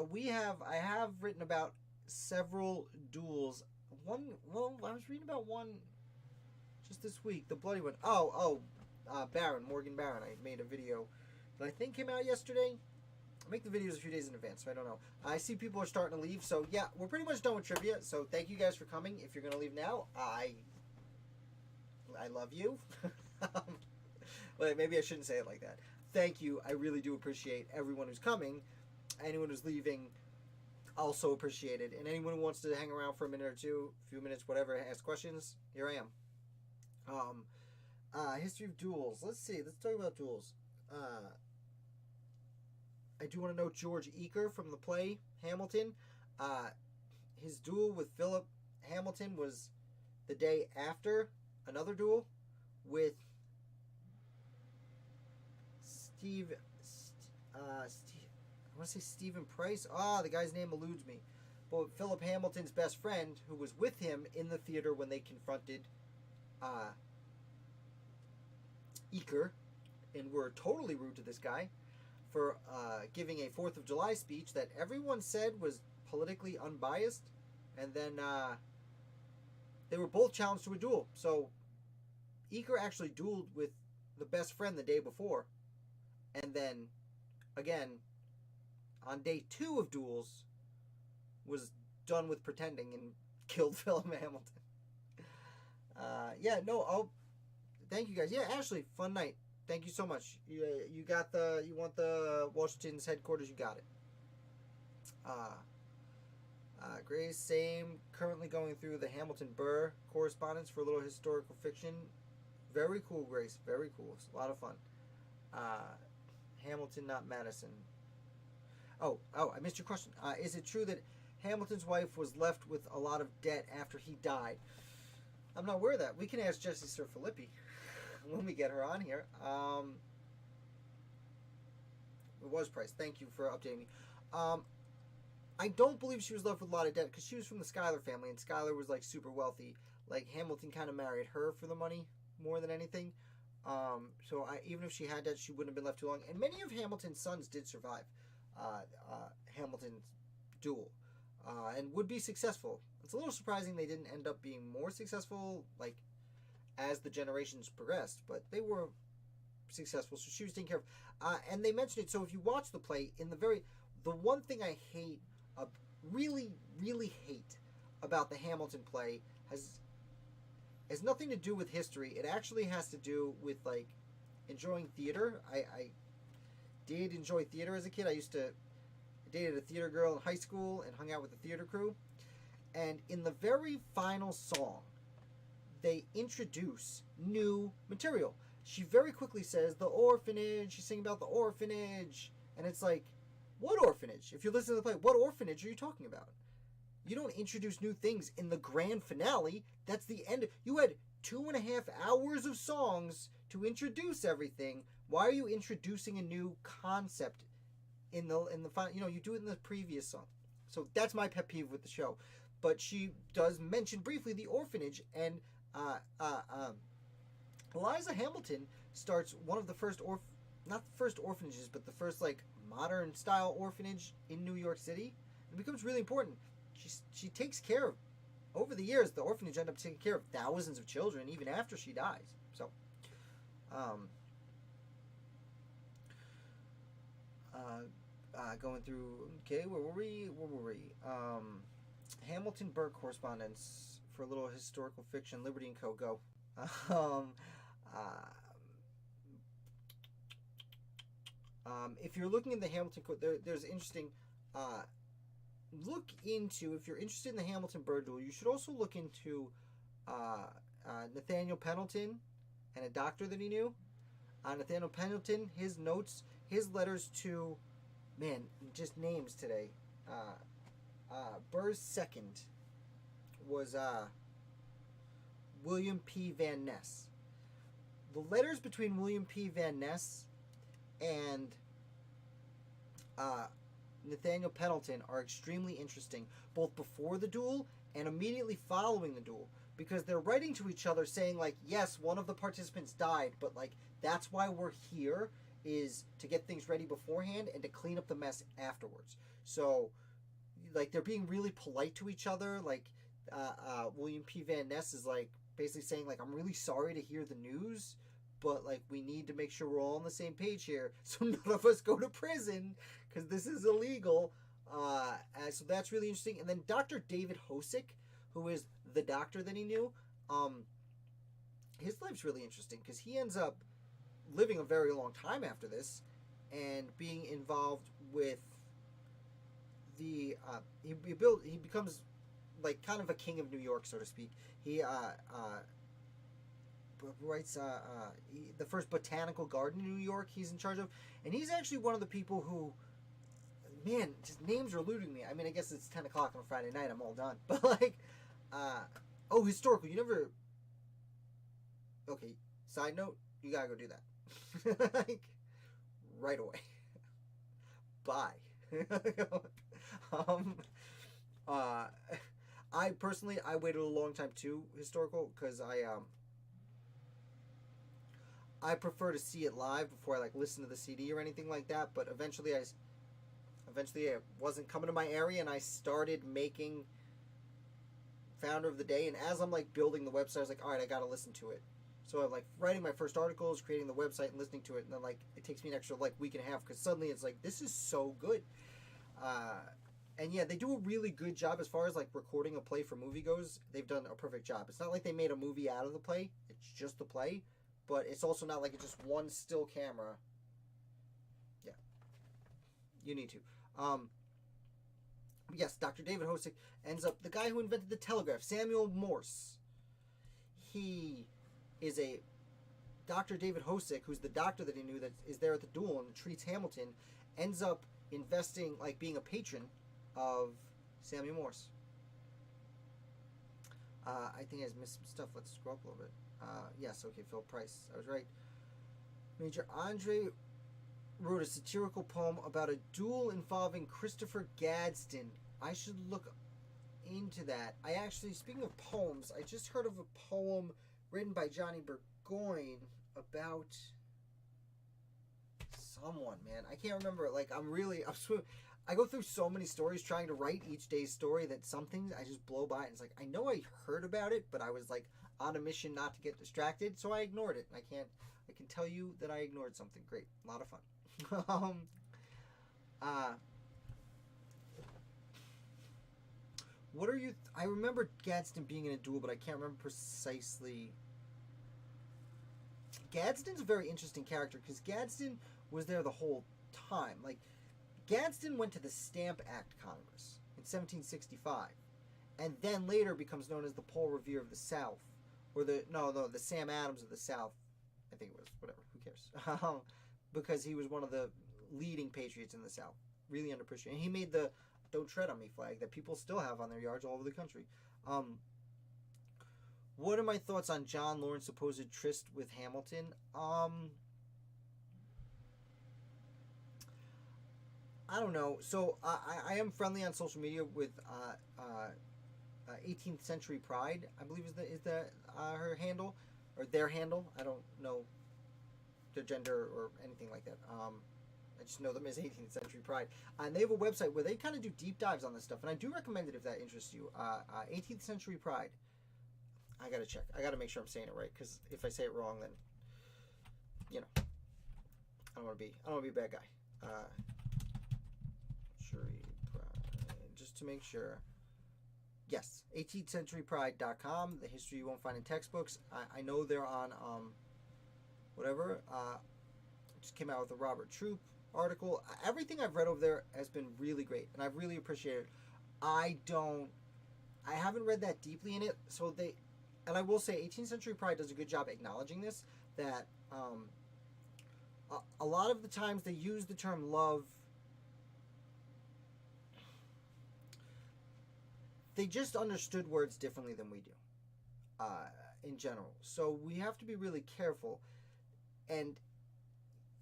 have written about several duels. I was reading about one just this week, the bloody one. Morgan Barron. I made a video that I think came out yesterday. I make the videos a few days in advance, so I don't know. I see people are starting to leave, so yeah, we're pretty much done with trivia. So thank you guys for coming. If you're gonna leave now, I love you. Well, maybe I shouldn't say it like that. Thank you. I really do appreciate everyone who's coming. Anyone who's leaving, also appreciate it. And anyone who wants to hang around for a minute or two, a few minutes, whatever, ask questions, here I am. History of duels. Let's see. Let's talk about duels. I do want to note George Eaker from the play Hamilton. His duel with Philip Hamilton was the day after another duel with I want to say Stephen Price. The guy's name eludes me. But Philip Hamilton's best friend, who was with him in the theater when they confronted Eaker, and were totally rude to this guy for giving a 4th of July speech that everyone said was politically unbiased, and then they were both challenged to a duel. So Eaker actually dueled with the best friend the day before, and then again on day 2 of duels was done with pretending and killed Philip Hamilton. Thank you guys. Yeah, Ashley, fun night. Thank you so much. You want the Washington's headquarters, you got it. Grace, same. Currently going through the Hamilton Burr correspondence for a little historical fiction. Very cool, Grace. Very cool. It's a lot of fun. Hamilton, not Madison. Oh, I missed your question. Is it true that Hamilton's wife was left with a lot of debt after he died? I'm not aware of that. We can ask Jessie Sir Filippi when we get her on here. It was Price. Thank you for updating me. I don't believe she was left with a lot of debt because she was from the Schuyler family, and Schuyler was like super wealthy. Like Hamilton kind of married her for the money more than anything. So even if she had debt, she wouldn't have been left too long. And many of Hamilton's sons did survive Hamilton's duel and would be successful. It's a little surprising they didn't end up being more successful, like as the generations progressed, but they were successful. So she was taken care of. And they mentioned it. So if you watch the play, the one thing I hate, really, really hate about the Hamilton play has nothing to do with history. It actually has to do with like enjoying theater. I did enjoy theater as a kid. I dated a theater girl in high school and hung out with the theater crew. And in the very final song, they introduce new material. She very quickly says, the orphanage. She's singing about the orphanage. And it's like, what orphanage? If you listen to the play, what orphanage are you talking about? You don't introduce new things in the grand finale. That's the end. You had 2.5 hours of songs to introduce everything. Why are you introducing a new concept in the final? You do it in the previous song. So that's my pet peeve with the show. But she does mention briefly the orphanage, and Eliza Hamilton starts one of the first not the first orphanages, but the first like modern style orphanage in New York City. It becomes really important. She takes care of, over the years, the orphanage ended up taking care of thousands of children even after she dies. So, going through, okay, where were we? Hamilton Burr correspondence for a little historical fiction, Liberty and Co. Go. If you're looking at the Hamilton quote, there's interesting. Look into, if you're interested in the Hamilton Burr duel, you should also look into Nathaniel Pendleton and a doctor that he knew. Nathaniel Pendleton, his notes, his letters to, man, just names today. Burr's second was William P. Van Ness. The letters between William P. Van Ness and Nathaniel Pendleton are extremely interesting, both before the duel and immediately following the duel, because they're writing to each other saying, like, yes, one of the participants died, but, like, that's why we're here, is to get things ready beforehand and to clean up the mess afterwards. So, like, they're being really polite to each other. Like, William P. Van Ness is, like, basically saying, like, I'm really sorry to hear the news, but, like, we need to make sure we're all on the same page here so none of us go to prison because this is illegal. So that's really interesting. And then Dr. David Hosick, who is the doctor that he knew, his life's really interesting because he ends up living a very long time after this and being involved with the... he becomes, like, kind of a king of New York, so to speak. He... writes the first botanical garden in New York he's in charge of, and he's actually one of the people who, man, just names are eluding me. I mean, I guess it's 10 o'clock on a Friday night, I'm all done, but like historical, you never, okay, side note, you gotta go do that. Like, right away. Bye. I personally, I waited a long time too, historical, because I prefer to see it live before I like listen to the CD or anything like that. But eventually it wasn't coming to my area, and I started making Founder of the Day. And as I'm like building the website, I was like, all right, I got to listen to it. So I'm like writing my first articles, creating the website, and listening to it. And then like it takes me an extra like week and a half because suddenly it's like, this is so good. And yeah, they do a really good job as far as like recording a play for movie goes. They've done a perfect job. It's not like they made a movie out of the play. It's just the play. But it's also not like it's just one still camera. Yeah. You need to. yes, Dr. David Hosick ends up, the guy who invented the telegraph, Samuel Morse. He is a Dr. David Hosick, who's the doctor that he knew that is there at the duel and treats Hamilton, ends up investing, like being a patron of Samuel Morse. I think I just missed some stuff. Let's scroll up a little bit. Yes, okay, Phil Price. I was right. Major Andre wrote a satirical poem about a duel involving Christopher Gadsden. I should look into that. I actually, speaking of poems, I just heard of a poem written by Johnny Burgoyne about someone, man. I can't remember. Like, I go through so many stories trying to write each day's story that some things I just blow by. And it's like, I know I heard about it, but I was like on a mission not to get distracted, so I ignored it. I can tell you that I ignored something. Great. A lot of fun. What are you... I remember Gadsden being in a duel, but I can't remember precisely. Gadsden's a very interesting character, because Gadsden was there the whole time. Like, Gadsden went to the Stamp Act Congress in 1765, and then later becomes known as the Paul Revere of the South, or the Sam Adams of the South. I think it was, whatever, who cares? Because he was one of the leading patriots in the South, really underappreciated. And he made the "Don't Tread on Me" flag that people still have on their yards all over the country. What are my thoughts on John Lawrence's supposed tryst with Hamilton? I don't know. So I am friendly on social media with 18th Century Pride, I believe is the her handle, or their handle. I don't know their gender or anything like that. I just know them as 18th Century Pride. And they have a website where they kind of do deep dives on this stuff. And I do recommend it if that interests you. 18th Century Pride. I got to check. I got to make sure I'm saying it right. Because if I say it wrong, then, you know, I don't want to be a bad guy. Just to make sure. Yes, 18thCenturyPride.com. The history you won't find in textbooks. I know they're on, whatever. Just came out with a Robert Troop article. Everything I've read over there has been really great, and I've really appreciated it. I haven't read that deeply in it, so and I will say 18th Century Pride does a good job acknowledging this, that a lot of the times they use the term love. They just understood words differently than we do, in general. So we have to be really careful. And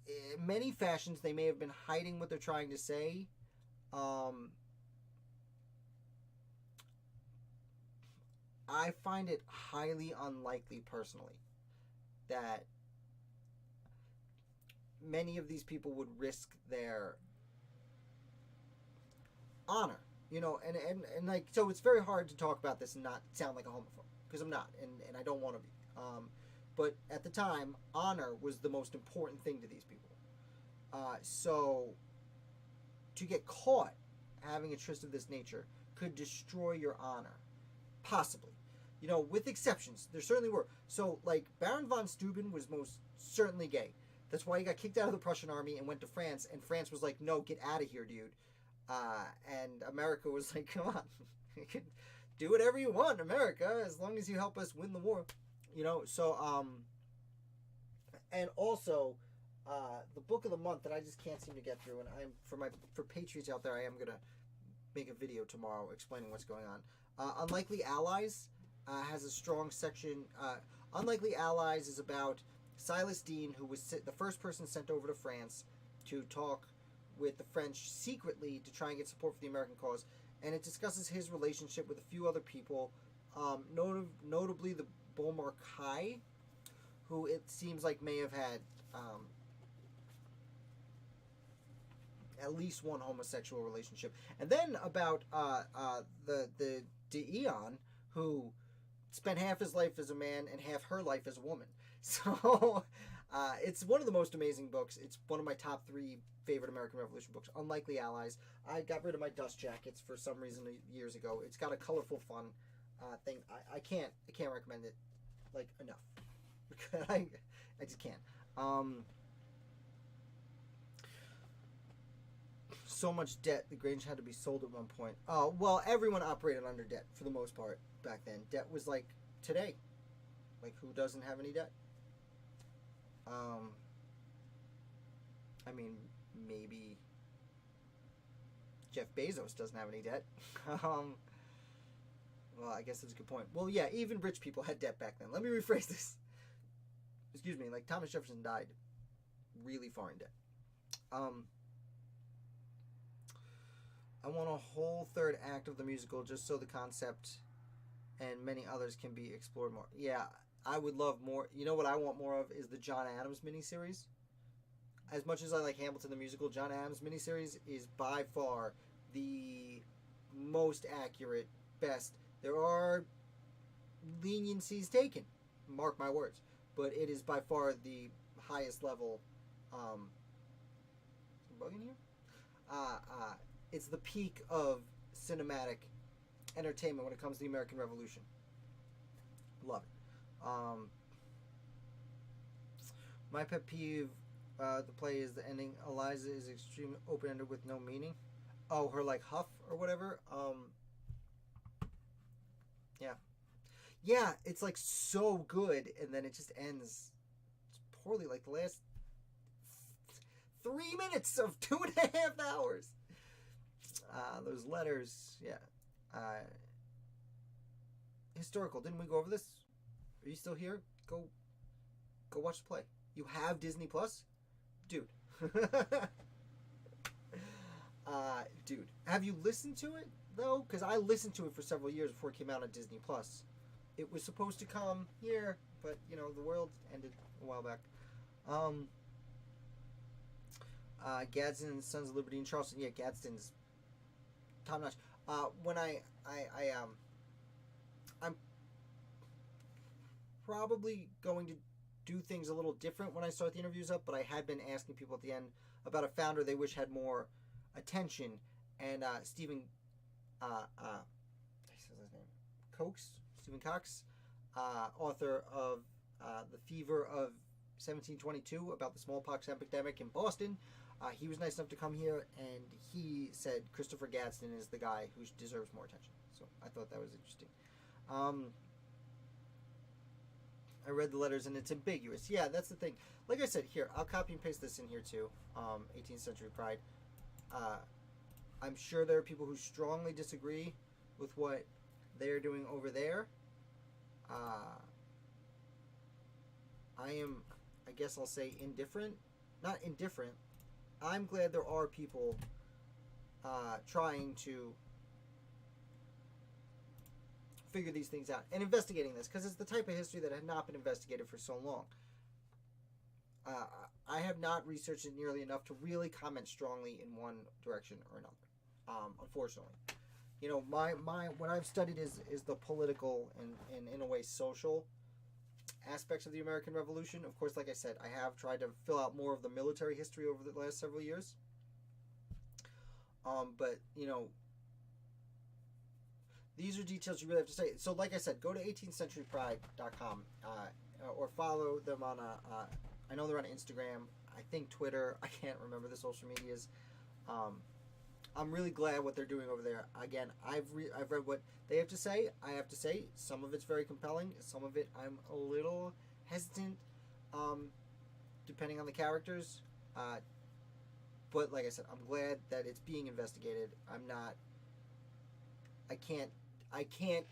in many fashions, they may have been hiding what they're trying to say. I find it highly unlikely, personally, that many of these people would risk their honor. You know, and like, so it's very hard to talk about this and not sound like a homophobe, because I'm not, and I don't want to be. But at the time, honor was the most important thing to these people. So to get caught having a tryst of this nature could destroy your honor, possibly. You know, with exceptions, there certainly were. So, like, Baron von Steuben was most certainly gay. That's why he got kicked out of the Prussian army and went to France, and France was like, no, get out of here, dude. And America was like, come on, you can do whatever you want, America, as long as you help us win the war. You know, so, and also, the book of the month that I just can't seem to get through, and for Patriots out there, I am going to make a video tomorrow explaining what's going on. Unlikely Allies has a strong section. Unlikely Allies is about Silas Deane, who was the first person sent over to France to talk with the French secretly to try and get support for the American cause, and it discusses his relationship with a few other people, notably the Beaumarchais, who it seems like may have had at least one homosexual relationship, and then about the d'Eon, who spent half his life as a man and half her life as a woman. So it's one of the most amazing books. It's one of my top 3 favorite American Revolution books. Unlikely Allies. I got rid of my dust jackets for some reason years ago. It's got a colorful, fun thing. I can't recommend it like enough. I just can't. so much debt, the Grange had to be sold at one point. Oh, well, everyone operated under debt for the most part back then. Debt was like today. Like, who doesn't have any debt? I mean, maybe Jeff Bezos doesn't have any debt. Well, I guess that's a good point. Well, yeah, even rich people had debt back then. Let me rephrase this. Excuse me, like Thomas Jefferson died really far in debt. I want a whole third act of the musical just so the concept and many others can be explored more. Yeah, I would love more. You know what I want more of is the John Adams miniseries. As much as I like Hamilton the musical, John Adams miniseries is by far the most accurate, best. There are leniencies taken, mark my words, but it is by far the highest level. Bug in here? It's the peak of cinematic entertainment when it comes to the American Revolution. Love it. My pet peeve, the play is the ending. Eliza is extremely open-ended with no meaning. Oh, her like huff or whatever. Yeah. Yeah, it's like so good, and then it just ends poorly. Like the last 3 minutes of 2.5 hours. Those letters, yeah. Historical. Didn't we go over this? Are you still here? Go watch the play. You have Disney Plus, dude. Dude, have you listened to it though? Because I listened to it for several years before it came out on Disney Plus. It was supposed to come here, but you know the world ended a while back. Gadsden, Sons of Liberty, and Charleston. Yeah, Gadsden's top notch. When I'm probably going to do things a little different when I start the interviews up, but I had been asking people at the end about a founder they wish had more attention, and Stephen Cox, author of The Fever of 1722 about the smallpox epidemic in Boston. He was nice enough to come here, and he said Christopher Gadsden is the guy who deserves more attention. So I thought that was interesting. I read the letters, and it's ambiguous. Yeah, that's the thing. Like I said, here, I'll copy and paste this in here too. 18th Century Pride. I'm sure there are people who strongly disagree with what they're doing over there. I guess I'll say indifferent. Not indifferent. I'm glad there are people trying to figure these things out and investigating this, because it's the type of history that had not been investigated for so long. I have not researched it nearly enough to really comment strongly in one direction or another. Unfortunately, you know, my what I've studied is the political and in a way social aspects of the American Revolution. Of course, like I said, I have tried to fill out more of the military history over the last several years. But you know, these are details you really have to say. So, like I said, go to 18thcenturypride.com or follow them on I know they're on Instagram. I think Twitter. I can't remember the social medias. I'm really glad what they're doing over there. Again, I've read what they have to say. I have to say some of it's very compelling. Some of it I'm a little hesitant, depending on the characters. But like I said, I'm glad that it's being investigated. I can't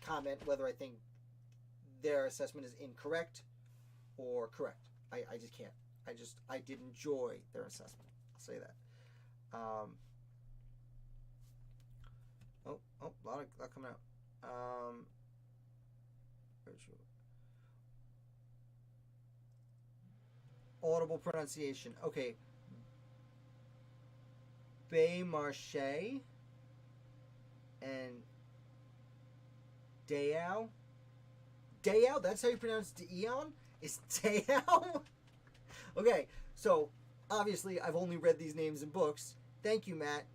comment whether I think their assessment is incorrect or correct. I just can't. I did enjoy their assessment. I'll say that. A lot coming out. Audible pronunciation. Okay. Beaumarchais and Dayao. Dayao? That's how you pronounce Eon? Is Dayao? Okay, so obviously I've only read these names in books. Thank you, Matt.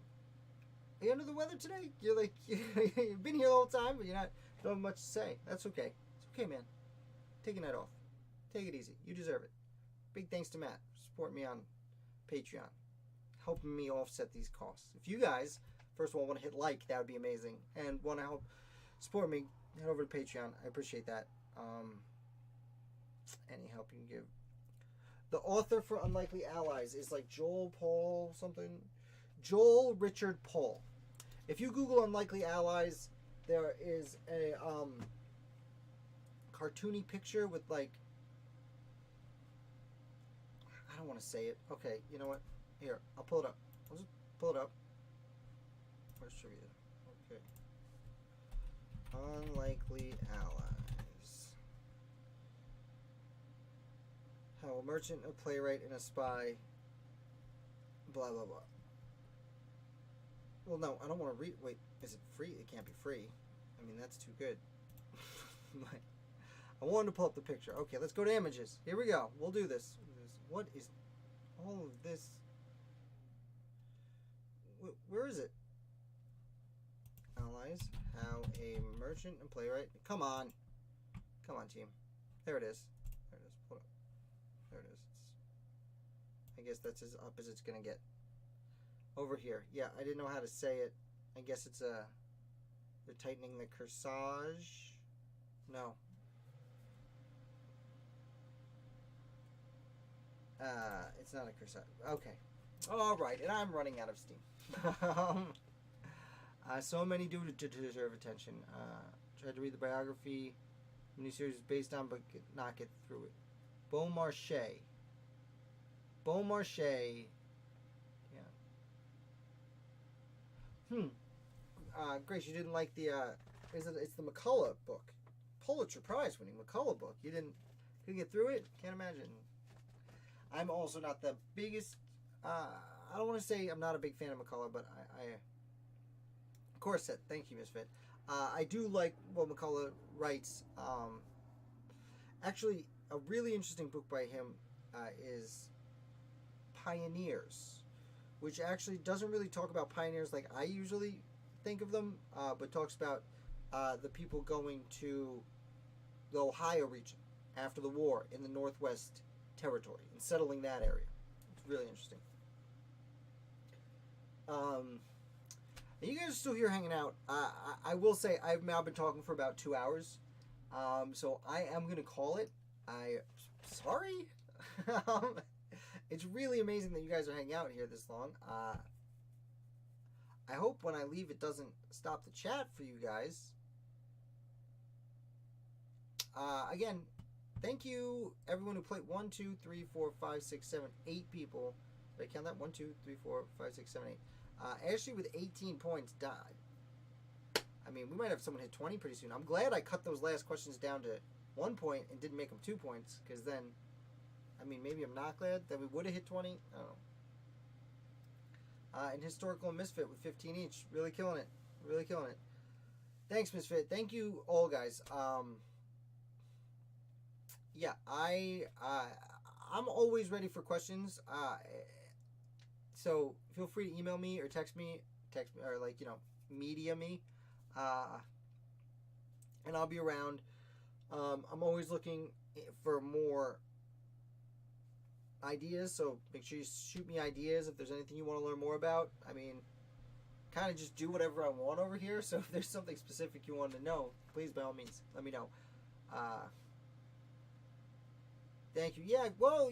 Are you under the weather today? You're like, you've been here the whole time, but you don't have much to say. That's okay. It's okay, man. Take a night off. Take it easy. You deserve it. Big thanks to Matt for supporting me on Patreon. helping me offset these costs. If you guys, first of all, want to hit like, that would be amazing, and want to help support me, head over to Patreon. I appreciate that. Any help you can give. The author for Unlikely Allies is like Joel Paul something. Joel Richard Paul. If you Google Unlikely Allies, there is a cartoony picture with like, I don't want to say it. Okay, you know what? Here, I'll pull it up. I'll just pull it up. Where's Trivia? Okay. Unlikely Allies. How a merchant, a playwright, and a spy. Blah, blah, blah. Well, no, I don't want to read. Wait, is it free? It can't be free. I mean, that's too good. I wanted to pull up the picture. Okay, let's go to images. Here we go. We'll do this. What is all of this? Where is it? Allies. How a merchant and playwright. Come on. Come on, team. There it is. There it is. Pull it up. There it is. I guess that's as up as it's going to get. Over here. Yeah, I didn't know how to say it. I guess it's a... They're tightening the corsage. No. It's not a corsage. Okay. All right, and I'm running out of steam. So many do to deserve attention. Tried to read the biography miniseries is based on, but not get through it. Beaumarchais. Beaumarchais. Yeah. Grace, you didn't like the it's the McCullough book, Pulitzer Prize winning McCullough book. You couldn't get through it. Can't imagine. I'm also not the biggest. I don't want to say I'm not a big fan of McCullough, but I of course, thank you, Misfit. I do like what McCullough writes. Actually, a really interesting book by him is Pioneers, which actually doesn't really talk about pioneers like I usually think of them, but talks about the people going to the Ohio region after the war in the Northwest Territory and settling that area. It's really interesting. And you guys are still here hanging out. I will say I've now been talking for about 2 hours, so I am going to call it. Sorry. It's really amazing that you guys are hanging out here this long. I hope when I leave it doesn't stop the chat for you guys. Again, thank you everyone who played. 1, 2, 3, 4, 5, 6, 7, 8 people. Did I count that? 1, 2, 3, 4, 5, 6, 7, 8. Ashley with 18 points died. I mean, we might have someone hit 20 pretty soon. I'm glad I cut those last questions down to 1 point and didn't make them 2 points, because then, I mean, maybe I'm not glad that we would have hit 20. I don't know. And Historical and Misfit with 15 each. Really killing it. Really killing it. Thanks, Misfit. Thank you all, guys. Yeah, I'm always ready for questions. So feel free to email me or text me, or like, media me, and I'll be around. I'm always looking for more ideas, so make sure you shoot me ideas if there's anything you want to learn more about. I mean, kind of just do whatever I want over here, so if there's something specific you want to know, please, by all means, let me know. Thank you. Yeah, well,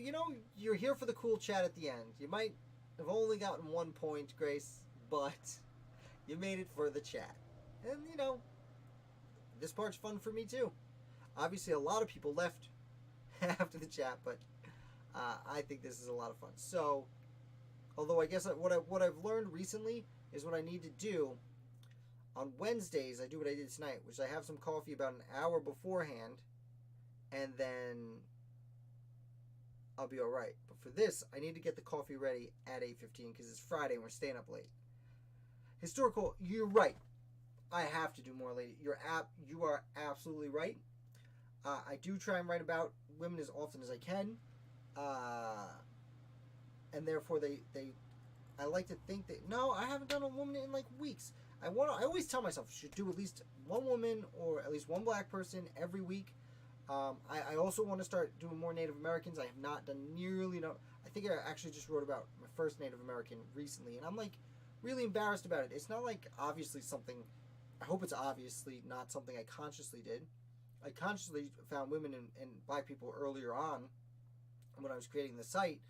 you're here for the cool chat at the end. You might have only gotten 1 point, Grace, but you made it for the chat. And, this part's fun for me, too. Obviously, a lot of people left after the chat, but I think this is a lot of fun. So, although I guess what I've learned recently is what I need to do on Wednesdays. I do what I did tonight, which I have some coffee about an hour beforehand, and then I'll be all right. But for this, I need to get the coffee ready at 8:15 because it's Friday and we're staying up late. Historical, you're right. I have to do more late. You are absolutely right. I do try and write about women as often as I can, and therefore I like to think that I haven't done a woman in like weeks. I always tell myself I should do at least one woman or at least one black person every week. I also want to start doing more Native Americans. I have not done nearly enough. I think I actually just wrote about my first Native American recently, and I'm like really embarrassed about it. It's not like obviously something. I hope it's obviously not something I consciously did. I consciously found women and black people earlier on when I was creating the site.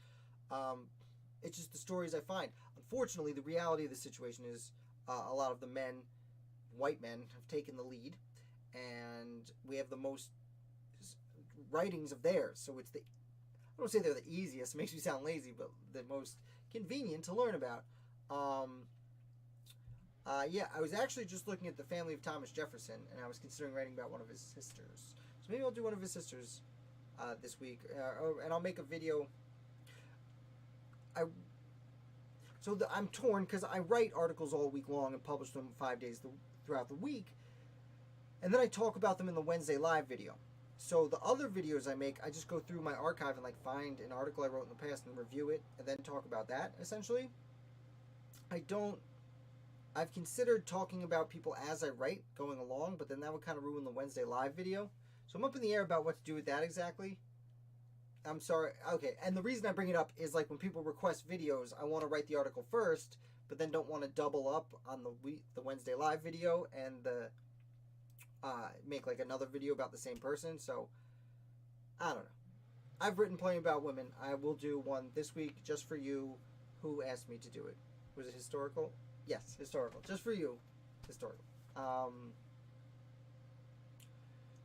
It's just the stories I find. Unfortunately, the reality of the situation is a lot of the men, white men, have taken the lead, and we have the most writings of theirs. So it's the, I don't say they're the easiest, it makes me sound lazy, but the most convenient to learn about. Yeah, I was actually just looking at the family of Thomas Jefferson, and I was considering writing about one of his sisters. So maybe I'll do one of his sisters this week, and I'll make a video. I'm torn because I write articles all week long and publish them 5 days throughout the week, and then I talk about them in the Wednesday live video. So the other videos I make, I just go through my archive and like find an article I wrote in the past and review it, and then talk about that. Essentially, I've considered talking about people as I write, going along, but then that would kind of ruin the Wednesday live video. So I'm up in the air about what to do with that exactly. I'm sorry. Okay, and the reason I bring it up is like when people request videos, I want to write the article first, but then don't want to double up on the Wednesday live video and make like another video about the same person. So I don't know. I've written plenty about women. I will do one this week just for you. Who asked me to do it? Was it historical? Yes, historical. Just for you, historical.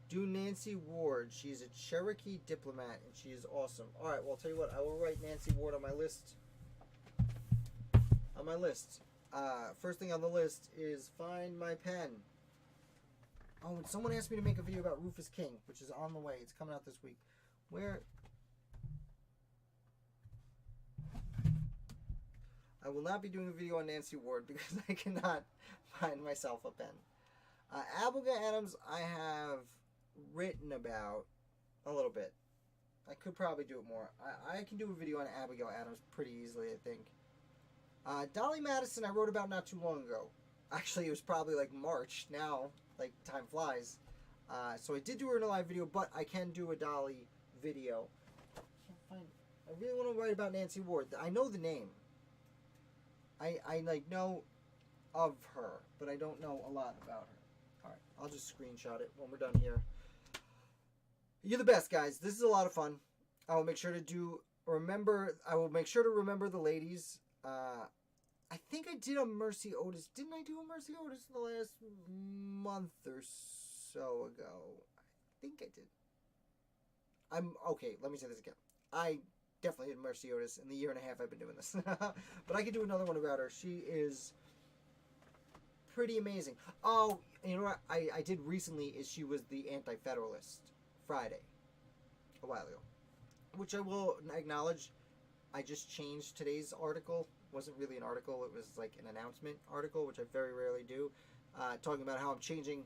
Do Nancy Ward. She's a Cherokee diplomat, and she is awesome. All right, well, I'll tell you what. I will write Nancy Ward on my list. First thing on the list is find my pen. Oh, and someone asked me to make a video about Rufus King, which is on the way. It's coming out this week. Where... I will not be doing a video on Nancy Ward because I cannot find myself a pen. Abigail Adams, I have written about a little bit. I could probably do it more. I can do a video on Abigail Adams pretty easily, I think. Dolly Madison, I wrote about not too long ago. Actually, it was probably like March. Now, like, time flies. So I did do her in a live video, but I can do a Dolly video. I really want to write about Nancy Ward. I know the name. I like know of her, but I don't know a lot about her. Alright, I'll just screenshot it when we're done here. You're the best, guys. This is a lot of fun. I will make sure to remember the ladies. I think I did a Mercy Otis. Didn't I do a Mercy Otis the last month or so ago? I think I did. Okay, let me say this again. I definitely did Mercy Otis in the year and a half I've been doing this. But I could do another one about her. She is pretty amazing. Oh, you know what I did recently is she was the Anti-Federalist Friday a while ago. Which I will acknowledge, I just changed today's article. It wasn't really an article, it was like an announcement article, which I very rarely do. Talking about how I'm changing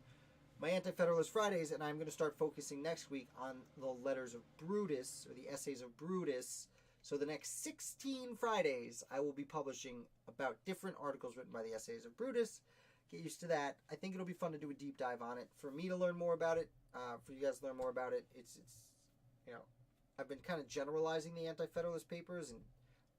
my Anti-Federalist Fridays, and I'm going to start focusing next week on the letters of Brutus, or the essays of Brutus. So the next 16 Fridays, I will be publishing about different articles written by the essays of Brutus. Get used to that. I think it'll be fun to do a deep dive on it. For me to learn more about it, for you guys to learn more about it, it's you know, I've been kind of generalizing the Anti-Federalist papers, and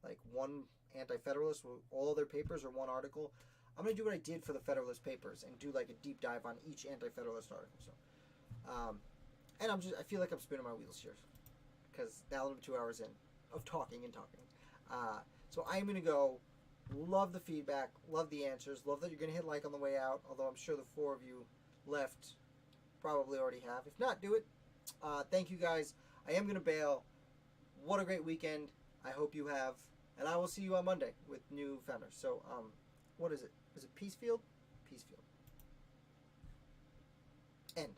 like one Anti-Federalist, all their papers are one article. I'm going to do what I did for the Federalist Papers and do like a deep dive on each Anti-Federalist article. So, and I feel like I'm spinning my wheels here because now I'm 2 hours in of talking and talking. So I'm going to go. Love the feedback, love the answers, love that you're going to hit like on the way out, although I'm sure the 4 of you left probably already have. If not, do it. Thank you guys. I am going to bail. What a great weekend. I hope you have. And I will see you on Monday with new founders. So, what is it? Is it Peacefield? Peacefield. End.